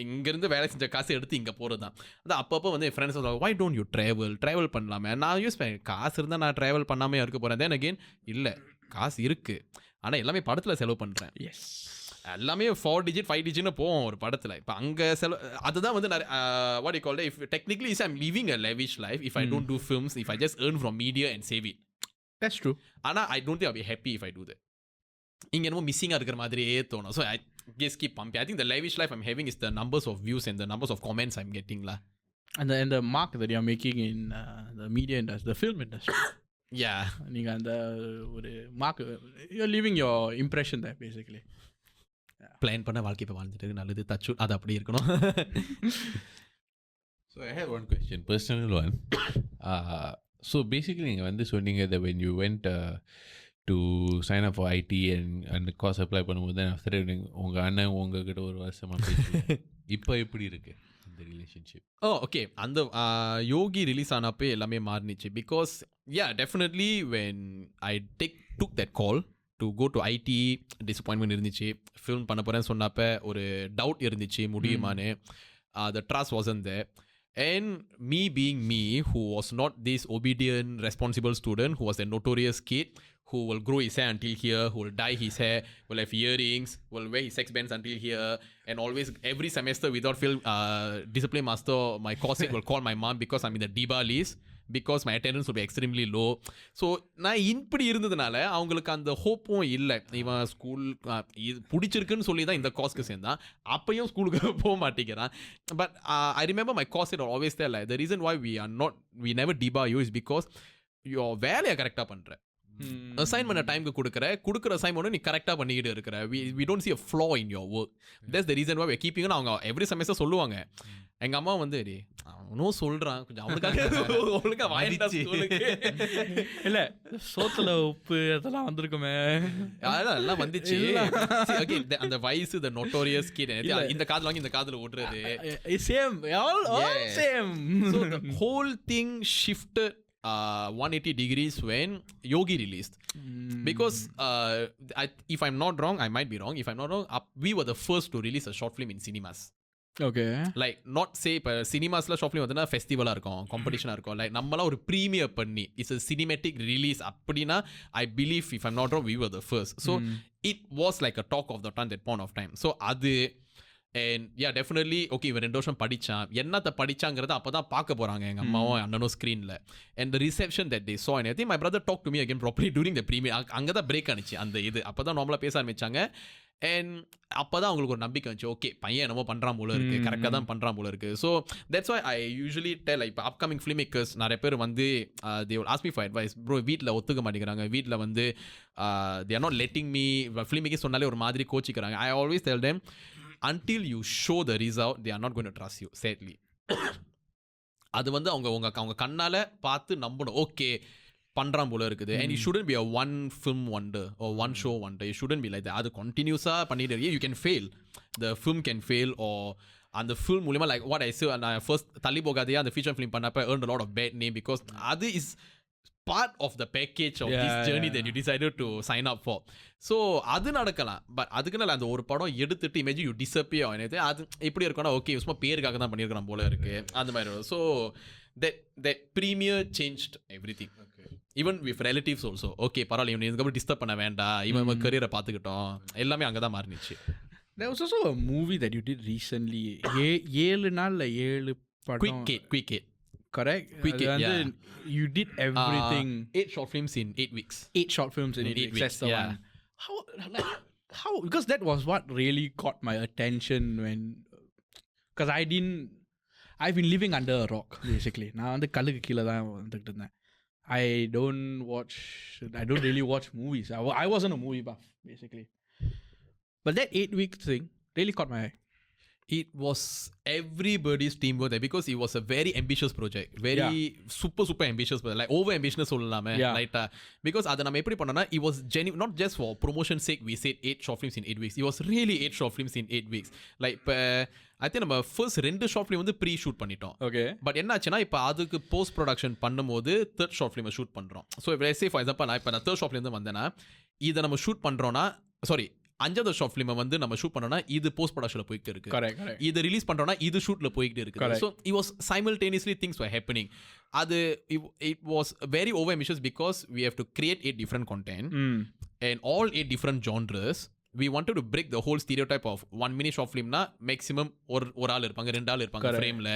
இங்கேருந்து வேலை செஞ்ச காசு எடுத்து இங்கே போகிறது தான். அது அப்பப்போ வந்து என் ஃப்ரெண்ட்ஸ் சொல்லுவாங்க why don't you ட்ராவல் பண்ணலாமே. நான் யூஸ் பண்ணேன் காசு இருந்தால் நான் ட்ராவல் பண்ணாமே இருக்க போகிறேன். தென் அகெயின் இல்லை காசு இருக்குது, ஆனால் எல்லாமே படத்தில் செலவு பண்ணுறேன். எல்லாமே 4 digit 5 digitனு போவோம் ஒரு படத்தில். இப்போ அங்கே அதுதான் வந்து what do you call it, if technically I'm living a lavish life if I don't do films, if I just earn from media and save it. That's true. ஆனால் I don't think I'll be happy if I do that. இங்கே என்னமோ மிஸ்ஸிங்காக இருக்கிற மாதிரியே தோணும். So I just keep pumping. I think the lavish life I'm having is the numbers of views and the numbers of comments I'm getting lah. And the mark that you're making in the media industry, the film industry. Yeah. நீங்கள் அந்த ஒரு mark, you're leaving your impression there basically. Plan பண்ண வாழ்க்கை இப்போ வாழ்ந்துட்டு நல்லது தச்சு அது அப்படி இருக்கணும். So I have one question, personal one. So basically நீங்கள் வந்து சொன்னீங்க that when you went to sign up for IT and course apply பண்ணும்போது then after that உங்கள் அண்ணன் உங்ககிட்ட ஒரு வருஷமாக பேசி இப்போ எப்படி இருக்கு இந்த ரிலேஷன்ஷிப்? ஓகே அந்த யோகி ரிலீஸ் ஆனப்போ எல்லாமே மாறினுச்சு. Because definitely when I took that call to go to IT, disappointment இருந்துச்சு. ஃபில்ம் பண்ண போகிறேன்னு சொன்னப்போ ஒரு டவுட் இருந்துச்சு முடியுமான்னு. The trust wasn't there. And me being me, who was not this obedient, responsible student, who was a notorious kid, who will grow his hair until here, who will dye his hair, will have earrings, will wear his sex bands until here, and always every semester without fail, discipline master, my course will call my mom because I'm in the DBA list, because my attendance will be extremely low. So நான் இப்படி இருந்ததுனால அவங்களுக்கு அந்த ஹோப்பும் இல்லை. இவன் school இது பிடிச்சிருக்குன்னு சொல்லி தான் இந்த கோர்ஸ்க்கு சேர்ந்தான், அப்பையும் ஸ்கூலுக்கு போக மாட்டேங்கிறான். But I remember my course it always there like the reason why we never debar you is because your வேலையை கரெக்டாக பண்ணுற, அசைன்மெண்ட் டைமுக்கு கொடுக்குற அசைன்மெண்ட் நீ கரெக்டாக பண்ணிக்கிட்டு இருக்கிற. we don't see a flaw in your work. That's the reason why we're keeping. அவங்க எவ்ரி செமஸ்டர் சொல்லுவாங்க. எங்கள் அம்மா வந்து அவனும் சொல்கிறான் கொஞ்சம் அவனுக்காக ஒழுங்காக வாங்கிடுச்சு இல்லை சோத்துல உப்பு அதெல்லாம் வந்திருக்குமே, அதெல்லாம் எல்லாம் வந்துச்சு. அந்த வயசு the notorious kid, இந்த காதில் வாங்கி இந்த காதில் ஓட்டுறது same same. So the whole thing shifted 180 degrees when Yogi released. Because if I'm not wrong, I might be wrong, if I'm not wrong, we were the first to release a short film in cinemas. Okay. Like not say இப்போ சினிமாஸ்ல short film வந்து ஃபெஸ்டிவலாக இருக்கும், காம்படிஷனாக இருக்கும். Like நம்மளாம் ஒரு premier பண்ணி it's a cinematic release அப்படின்னா I believe if I'm not wrong we were the first. So it was like a talk of the town that point of time. So அது and yeah definitely okay இவன் 2 வருஷம் படிச்சான் என்னத்த படிச்சாங்கறத அப்பதான் பார்க்க போறாங்க எங்க அம்மாவும் அண்ணனும் ஸ்கிரீன்ல and the reception that they saw and I think my brother talked to me again properly during the premiere அங்கதான் பிரேக் ஆனிச்சு அந்த இது அப்பதான் நார்மலா பேச ஆரம்பிச்சாங்க and அப்பதான் அவங்களுக்கு ஒரு நம்பிக்கை வந்துச்சு ஓகே பையன் என்னமோ பண்றான் போல இருக்கு கரெக்டா தான் பண்றான் போல இருக்கு so that's why I usually tell like upcoming filmmakers நிறைய பேர் வந்து they will ask me for advice bro வீட்ல ஒத்துக்க மாட்டேங்கிறாங்க வீட்ல வந்து they are not letting me filmmaking சொன்னாலே ஒரு மாதிரி கோச்சிக்கிறாங்க I always tell them until you show the result they are not going to trust you sadly அது வந்து அவங்க கண்ணால பார்த்து நம்பணும் ஓகே பண்றான் போல இருக்குது and it shouldn't be a one film wonder or one show wonder it shouldn't be like that அது continuous பண்ணிட்டு you can fail the film can fail or அந்த film மூலமா like what I say நான் first தள்ளி போகாதையா அந்த feature film பண்ணப்ப earned a lot of bad name because அது is part of the package of this journey that you decided to sign up for so அது நடக்கலாம் but அதுக்குனால அந்த ஒரு படம் எடுத்துட்டு imagine you disappear or anything அது எப்படி இருக்கும்னா ஓகே சும்மா பேருக்காக தான் பண்ணியிருக்கான் போல இருக்கு அந்த மாதிரி so that premiere changed everything even with relatives also okay பரவாயில்ல இவனை இதுக்கு அப்புறம் டிஸ்டர்ப் பண்ண வேண்டாம் இவன் கரியரை பார்த்துக்கிட்டோம் எல்லாமே அங்கே தான் மாறிடுச்சு there was also a movie that you did recently 7 நாள்ல 7 படம் quick eight correct quick eight yeah you did everything 8 short films in 8 weeks 8 short films in 8 weeks that's the yeah. one how because that was what really caught my attention when because I've been living under a rock basically நான் வந்து கல்லுக்கு கீழே தான் வந்துட்டு இருந்தேன் I don't really watch movies. I wasn't a movie buff, basically. But that 8-week thing really caught my eye. It was everybody's teamwork there because it was a very ambitious project. Very super ambitious, but like over ambitious sollame right because adha nam eppadi pannana it was genuine not just for promotion sake we said 8 short films in 8 weeks. It was really 8 short films in 8 weeks. Like I think நம்ம first 2 short film வந்து pre shoot பண்ணிட்டோம் okay but என்ன ஆச்சுன்னா இப்போ அதுக்கு post production பண்ணும்போது 3rd short ஃபிலிமை shoot பண்ணுறோம் so இப்போ சே ஃபார் எக்ஸாம்பிள் நான் இப்போ நான் 3rd ஷார்ட் ஃபிலிம் வந்தேன்னா இதை நம்ம ஷூட் பண்ணுறோன்னா சாரி 5வது ஷார்ட் ஃபிலிமை வந்து நம்ம ஷூட் பண்ணோம்னா இது போஸ்ட் ப்ரொடக்ஷனில் போயிட்டு இருக்கு இது ரிலீஸ் பண்ணுறோன்னா இது ஷூட்டில் போயிட்டு இருக்கு so it was simultaneously things were happening அது it was very over ambitious because we have to create 8 different content and all 8 different genres. We wanted to break the whole stereotype of 1 minute short film na maximum ஒரு ஆள் இருப்பாங்க 2 ஆள் இருப்பாங்க ஃப்ரேம்ல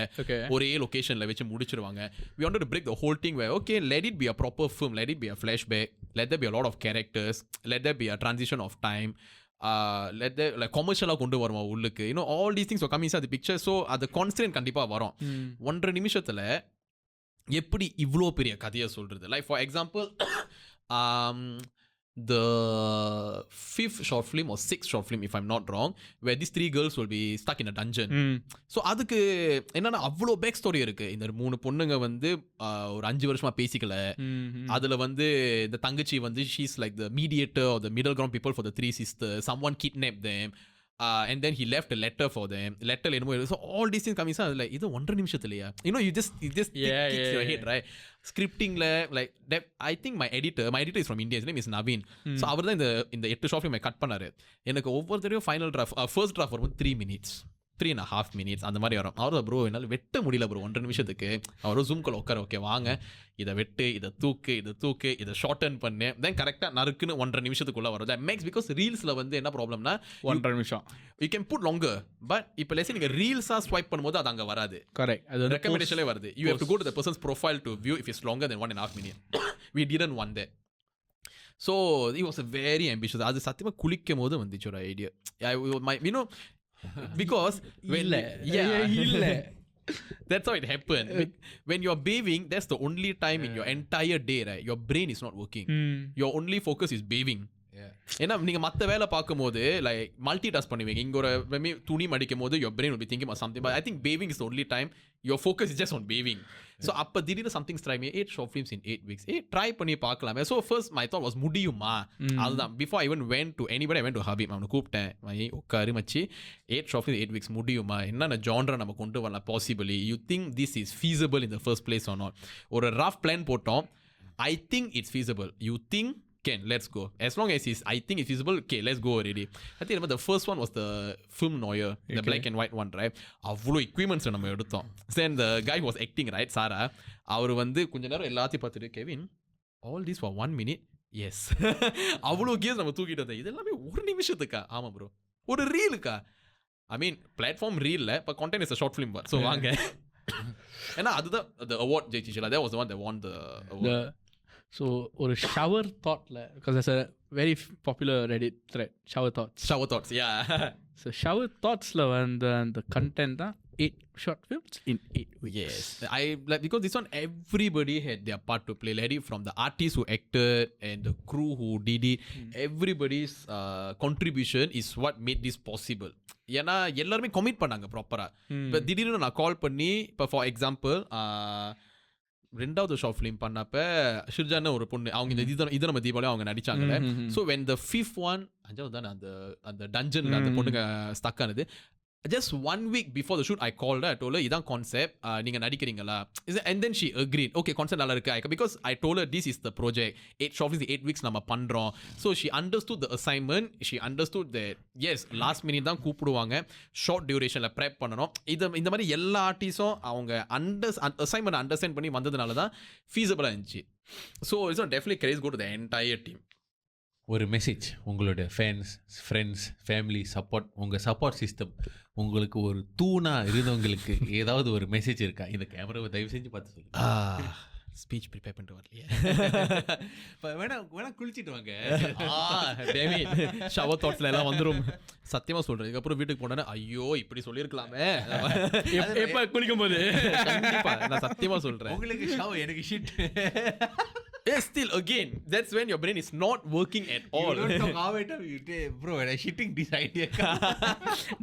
ஒரே லொகேஷன்ல வச்சு முடிச்சிருவாங்க. We wanted to break the whole thing where okay let it be a proper film, let it be a flashback, let there be a lot of characters, let there be a transition of time, let there like commercial கொண்டு வருமா உள்ளுக்கு, you know all these things were coming inside the picture. So அது constraint கண்டிப்பா வரும். 1.5 நிமிஷத்துல எப்படி இவ்ளோ பெரிய கதையை சொல்றது. Like for example the 5th short film or 6th short film if I'm not wrong where these 3 girls will be stuck in a dungeon. So அதுக்கு என்னன்னா அவ்வளோ பேக் ஸ்டோரி இருக்கு. இந்த 3 பொண்ணுங்க வந்து ஒரு 5 வருஷமா பேசிக்கல. அதுல வந்து இந்த தங்கச்சி வந்து she's like the mediator or the middle ground people for the 3 sisters. Someone kidnapped them. And then he left a letter for them. Letter என்னமோ. So all these things coming inside like இது 1.5 நிமிஷத்துலயா, you know you just kicks your head right. Scriptingல like that, I think my editor is from India, his name is Naveen. So அவர் தான் இந்த 8 short film cut பண்ணாரு. எனக்கு ஒவ்வொரு தடவையும் final draft first draft வரும்போது 3 minutes 3.5 minutes அந்த மாதிரி வரும். அவரும் ப்ரோ என்னால் வெட்ட முடியல ப்ரோ 1.5 நிமிஷத்துக்கு. அவரும் ஜூம் கால் உட்கார ஓகே வாங்க இதை வெட்டு இதை தூக்கு இதை ஷார்டன் பண்ணு தென் கரெக்டாக நறுக்குன்னு 1.5 நிமிஷத்துக்குள்ள வரும். தட் மேக்ஸ் பிகாஸ் ரீல்ஸில் வந்து என்ன ப்ராப்ளம்னா 1.5 நிமிஷம் you can put longer but இப்போ லெஸ் நீங்கள் ரீல்ஸாக ஸ்வைப் பண்ணும்போது அது அங்கே வராது. கரெக்ட், அது ரெக்கமெண்டேஷன்லேயே வருது. You have to go to the person's profile to view if it's longer then 1.5 minutes. We didn't want that. So it was a very ambitious. அது சத்தியமாக குளிக்கும் போது வந்துச்சு ஒரு idea. You know because when that's how it happened. When you're bathing, that's the only time in your entire day right your brain is not working. Your only focus is bathing. ஏன்னா நீங்க மற்ற வேலை பார்க்கும்போது like multi task பண்ணுவீங்க. இங்க ஒரு துணி மடிக்கும் போது your brain will be thinking about something, but I think bathing is the only time your focus is just on bathing. So அப்போ திடீர்னு something strike me 8 short films in 8 weeks. Try பண்ணி பார்க்கலாமே. So first my thought was முடியுமா அதுதான். Before I even went to anybody I went to Habib. அவனை கூப்பிட்டேன் உட்காரு மச்சி 8 short films 8 weeks முடியுமா, என்னென்ன ஜான்ரா நம்ம கொண்டு வரலாம் possibly, you think this is feasible in the first place or not. ஒரு rough plan போட்டோம். I think it's feasible. You think can let's go as long as I think it's feasible. Okay, let's go already. I think the first one was the film noir, the black and white one right. avlo equipments நம்ம எடுத்தோம். Then the guy was acting right Sara அவர் வந்து கொஞ்ச நேரம் எல்லாத்தையும் பார்த்துட்டு Kevin all this for 1 minute yes அவ்வளோ case நம்ம தூக்கிட்டு வந்தோம். இதெல்லாமே 1 நிமிஷத்துக்கா? ஆமா ப்ரோ ஒரு ரீலுக்கா? I mean, platform reel, but content is a short film. So, வாங்க. ஏன்னா அதுதான் the award ஜெயிச்சிச்சுல. That was the one that won the award. So, ஒரு shower thoughtல, because there's a very popular Reddit thread, shower thoughts, yeah. So, shower thoughtsல the content தான் 8 short films in 8 weeks. Yes. I like, because this one everybody had their part to play. Like from the artists who acted and the crew who did it, everybody's contribution is what made this possible. ஏன்னா எல்லாருமே commit பண்ணாங்க ப்ராப்பரா. இப்போ திடீர்னு நான் கால் பண்ணி இப்போ for example ரெண்டாவது ஷார்ட் ஃபிலிம் பண்ணப்ப ஷிர்ஜான்னு ஒரு பொண்ணு அவங்க இந்த இது நம்ம தீபாவளி அவங்க நடிச்சாங்கல்ல. So when the 5th one அஞ்சாவது தானே அந்த டஞ்சன்ல அந்த பொண்ணுங்க ஸ்டக் ஆனது. Just 1 week before the shoot, I called her. I told her, "Idan concept, நீங்க நடிக்கிறீங்களா?" And then she agreed. Okay, concept நல்லா இருக்கு. Because I told her this is the project. 8 short films, 8 weeks நம்ம பண்றோம். So she understood the assignment. She understood that yes, last minute தான் கூப்பிடுவாங்க. Short durationல prep பண்ணனும். இந்த மாதிரி எல்லா ஆர்டிஸ்டும் அவங்க assignment understand பண்ணி வந்ததுனால தான் feasible இருந்துச்சு. So it's not definitely credits go to the entire team. ஒரு மெசேஜ் உங்களோட ஃபேன்ஸ், ஃப்ரெண்ட்ஸ், ஃபேமிலி சப்போர்ட், உங்கள் சப்போர்ட் சிஸ்டம், உங்களுக்கு ஒரு தூணா இருந்தவங்களுக்கு ஏதாவது ஒரு மெசேஜ் இருக்கா? இந்த கேமராவை தயவு செஞ்சு பார்த்து சொல்லுங்க. ஸ்பீச் ப்ரிப்பேர் பண்ணிட்டு வரலையே. வேணா குளிச்சுட்டு வாங்க. ஷவர் தாட்ஸ்ல எல்லாம் வந்துடும். சத்தியமா சொல்றேன், இதுக்கப்புறம் வீட்டுக்கு போனேன்னா ஐயோ இப்படி சொல்லியிருக்கலாமே. எப்ப குளிக்கும் போது கண்டிப்பா நான் சத்தியமா சொல்றேன். உங்களுக்கு ஷவர், எனக்கு shit. Yes, still again, that's when your brain is not working at all. You don't talk how it bro, when I shitting this idea.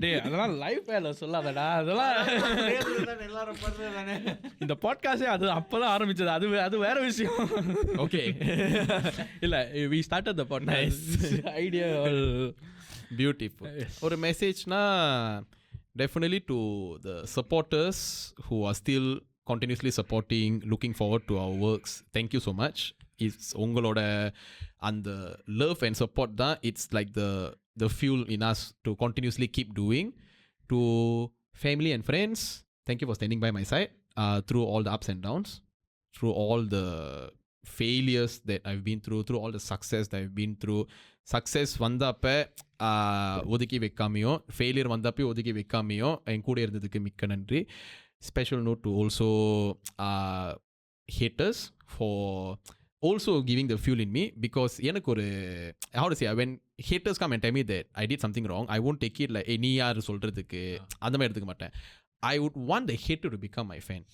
டேய் அதெல்லாம் லைஃப் வேல சொல்லாதடா. அதெல்லாம் எல்லாரும் பண்றதானே. இந்த பாட்காஸ்டே அது அப்பதான் ஆரம்பிச்சது. அது வேற விஷயம். Okay. இல்ல we started the podcast. Idea all beautiful. ஒரு மெசேஜ்னா definitely to the supporters who are still continuously supporting, looking forward to our works. Thank you so much. It's ungaloda and the love and support da, it's like the fuel in us to continuously keep doing. To family and friends, thank you for standing by my side through all the ups and downs, through all the failures that I've been through all the success that I've been through. Success vandappa odiki vekkamiyo, failure vandappa odiki vekkamiyo en kuda irundadukku mikka nandri. Special note to also haters for also giving the fuel in me, because எனக்கு ஒரு how to say, when haters come and tell me that I did something wrong, I won't take it like நீ யார் சொல்றதுக்கு அந்த மாதிரி எடுத்துக்க மாட்டேன். I would want the hater to become my fan.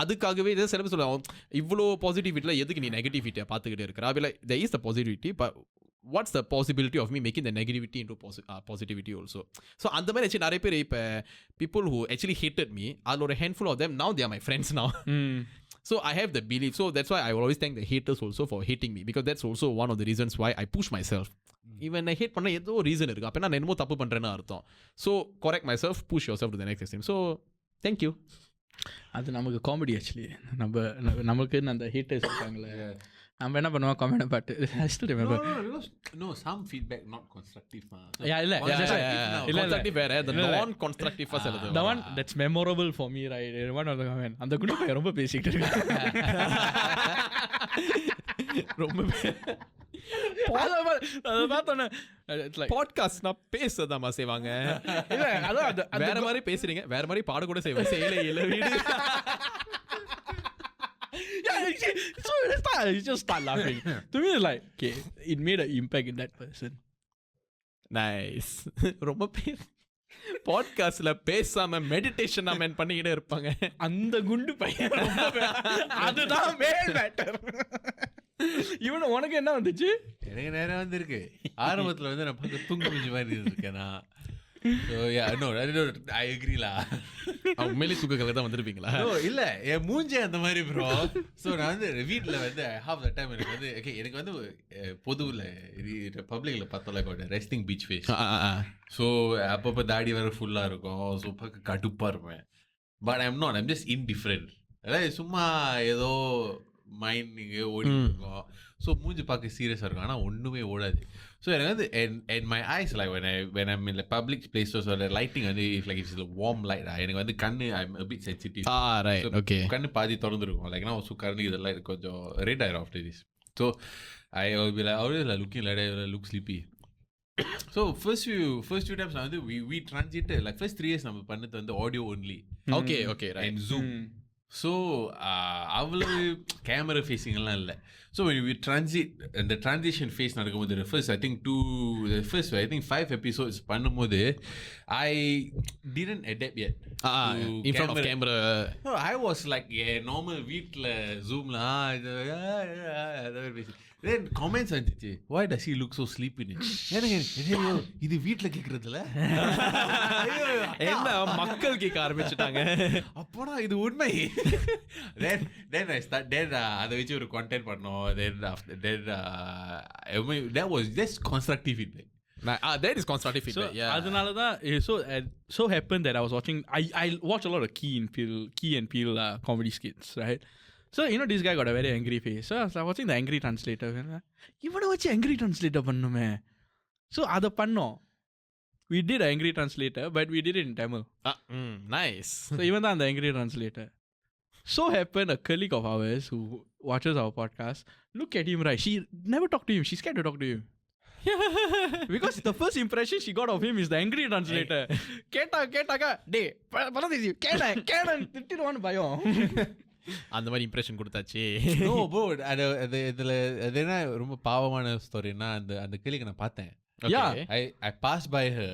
அதுக்காகவே இதை சில பேர் சொல்லுவாங்க, இவ்வளோ பாசிட்டிவிட்டியில் எதுக்கு நீ நெகட்டிவிட்டியை பார்த்துக்கிட்டே இருக்கிற? I will like, there is the positivity, but what's the possibility of me making the negativity into positivity also? So அந்த மாதிரி actually நிறைய பேர் இப்போ people who actually hated me, அதில் ஒரு handful of them now they are my friends now. So I have the belief, so that's why I will always thank the haters also for hating me, because that's also one of the reasons why I push myself. Even I hate பண்ண ஏதோ reason இருக்கு, அப்போ நான் என்னமோ தப்பு பண்ணுறேன்னு அர்த்தம். So correct myself, push yourself to the next extreme. So thank you. அது நமக்கு காமெடி ஆக்சுவலி. நமக்கு அந்த ஹேட்டர்ஸ் இருக்காங்களே, நம்ம என்ன பண்ணுவோம் கமெண்ட் பாட்டு. I still remember. No, some feedback not constructive. இல்ல constructive வேற, the non constructive சொல்லுது. The one that's memorable for me, right? One of the comment, அந்த குணப்பை ரொம்ப பேசிக்கிட்டு இருக்காங்க. ரொம்ப அதை பார்த்தோன்னே பாட்காஸ்ட் நான் பேசதாமா செய்வாங்க. வேற மாதிரி பேசுறீங்க, வேற மாதிரி பாட கூட செய்வாங்க. செய்யல இல்ல வீடு. So you just start laughing. To me it's like, okay, it made an impact in that person. Nice. ரொம்ப பாட்காஸ்ட்ல பேசாம மெடிடேஷன் நான் பண்ணிக்கிட்டே இருப்பாங்க. அந்த குண்டு பையன் அதுதான் மேல் மேட்டர். இவனு உனக்கு என்ன வந்துச்சு? எனக்கு நேரம் வந்திருக்கு. ஆரம்பத்தில் வந்து நான் பார்க்க தூங்கு முடிஞ்ச மாதிரி இருக்கேன் நான். So yeah, no, I agree lah. உண்மையிலே தூக்கங்களை தான் வந்திருப்பீங்களா? இல்லை, என் மூஞ்சே அந்த மாதிரி ப்ரோ. ஸோ நான் வந்து வீட்டில் வந்து ஹாஃப் த டைம் எனக்கு வந்து ஓகே, எனக்கு வந்து பொதுவில் பப்ளிக்கில் பார்த்தோம்ல ரெஸ்டிங் பீச் ஃபேஸ். ஸோ அப்பப்போ தாடி வேறு ஃபுல்லாக இருக்கும். ஸோ பார்க்க கடுப்பாக இருப்பேன். But I'm not, I'm just indifferent. அதாவது சும்மா ஏதோ மைண்ட் இங்கே ஓடி இருக்கும். ஸோ மூஞ்சி பார்க்க சீரியஸாக இருக்கும், ஆனால் ஒன்றுமே ஓடாது. ஸோ எனக்கு வந்து and my eyes like when I'm in the public places or the lighting வந்து it's a warm light, எனக்கு வந்து கண்ணு I'm a bit sensitive. Right, okay. கண்ணு பாதி திறந்துருக்கும். like now so கண்ணு இதெல்லாம் கொஞ்சம் red ஆயிரும் after this. So I will be like always like looking like that, look sleepy. So first few times நான் வந்து we transited like first 3 years நம்ம பண்ணது வந்து audio only. Okay, right. And Zoom. So அவ்வளவு camera facing எல்லாம் இல்லை. So when we the transition phase நடக்கும்போது the first I think 5 episodes பண்ணும்போது I didn't adapt yet. In front of camera. No, I was like normal வீட்ல Zoomல then comments வந்துச்சு, why does he look so sleepy? இது வீட்ல கேக்குறதுல என்ன மக்கள் கேட்க ஆரம்பிச்சிட்டாங்க. அப்போனா இது உண்மை. then I start அதை வச்சு ஒரு content பண்ணோம். That was just constructive feedback. That is constructive feedback. Yeah. அதனால தான் so happened that I was watching I watch a lot of Key and Peele comedy skits, right? So you know this guy got a very angry face. So I was watching the angry translator. இவனை வச்சு angry translator பண்ணுமே. So அதை பண்ணோம். We did an angry translator, but we did it in Tamil. Nice. So even தான் அந்த angry translator. So happened a colleague of ours who watches our podcast, look at him, right? She never talked to him. She's scared to talk to him. Because the first impression she got of him is the angry translator. கேட்டாக்கா டே பரதேசி கேன திட்டிடுவான்னு பயம். அந்த மாதிரி impression கொடுத்தாச்சு. No bro, இதுல அது என்ன ரொம்ப பாவமான ஸ்டோரினா அந்த கிளிக்கு நான் பார்த்தேன். Yeah, I passed by her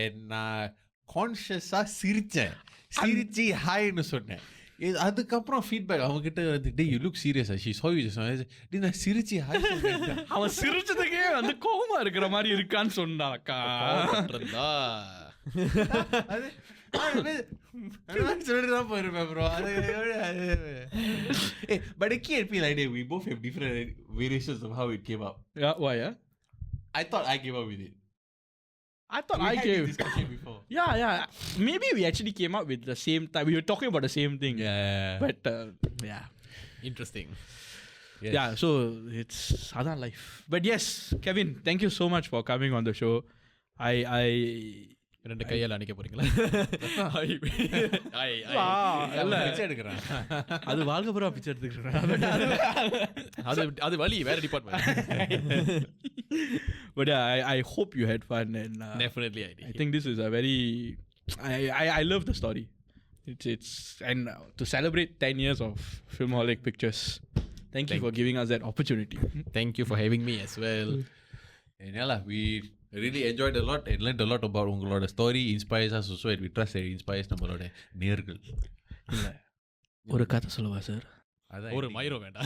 and நான் கான்ஷியஸா சிரிச்சு ஹாய்னு சொன்னேன். அதுக்கப்புறம் ஃபீட்பேக் அவங்ககிட்ட வந்து they you look serious she so you just நான் சிரிச்சு ஹாய் சொன்னேன். அவன் சிரிச்சதுக்கே வந்து கோவமா இருக்கிற மாதிரி இருக்கான்னு சொன்னாக்கா. சொல்லிட்டுதான் போயிருப்பேன் bro. But it can't be like that. We both have different variations of how it came up. Yeah, why? I thought I came up with it. I thought we I had came. this discussion before. Yeah. Maybe we actually came up with the same time. We were talking about the same thing. Yeah. But yeah. Interesting. Yes. Yeah, so it's other life. But yes, Kevin, thank you so much for coming on the show. ரெண்டு கையால் அணைக்க போறீங்களா? பிச்சை எடுக்கிறேன். அது வாழ்க்கப்புறம் பிச்சை எடுத்துக்கிறேன். அது வழி வேற department. But yeah, I hope you had fun and definitely I did. I think this is a very I love the story. It's and to celebrate 10 years of Filmholic Pictures. Thank you for giving us that opportunity. Thank you for having me as well. And yeah, we really enjoyed a lot and learned a lot about உங்களோட story. Inspires us also and we trust that it inspires நம்மளோட நேயர்கள். ஒரு கதை சொல்லுவா sir? ஒரு மயிரோ வேண்டாம்.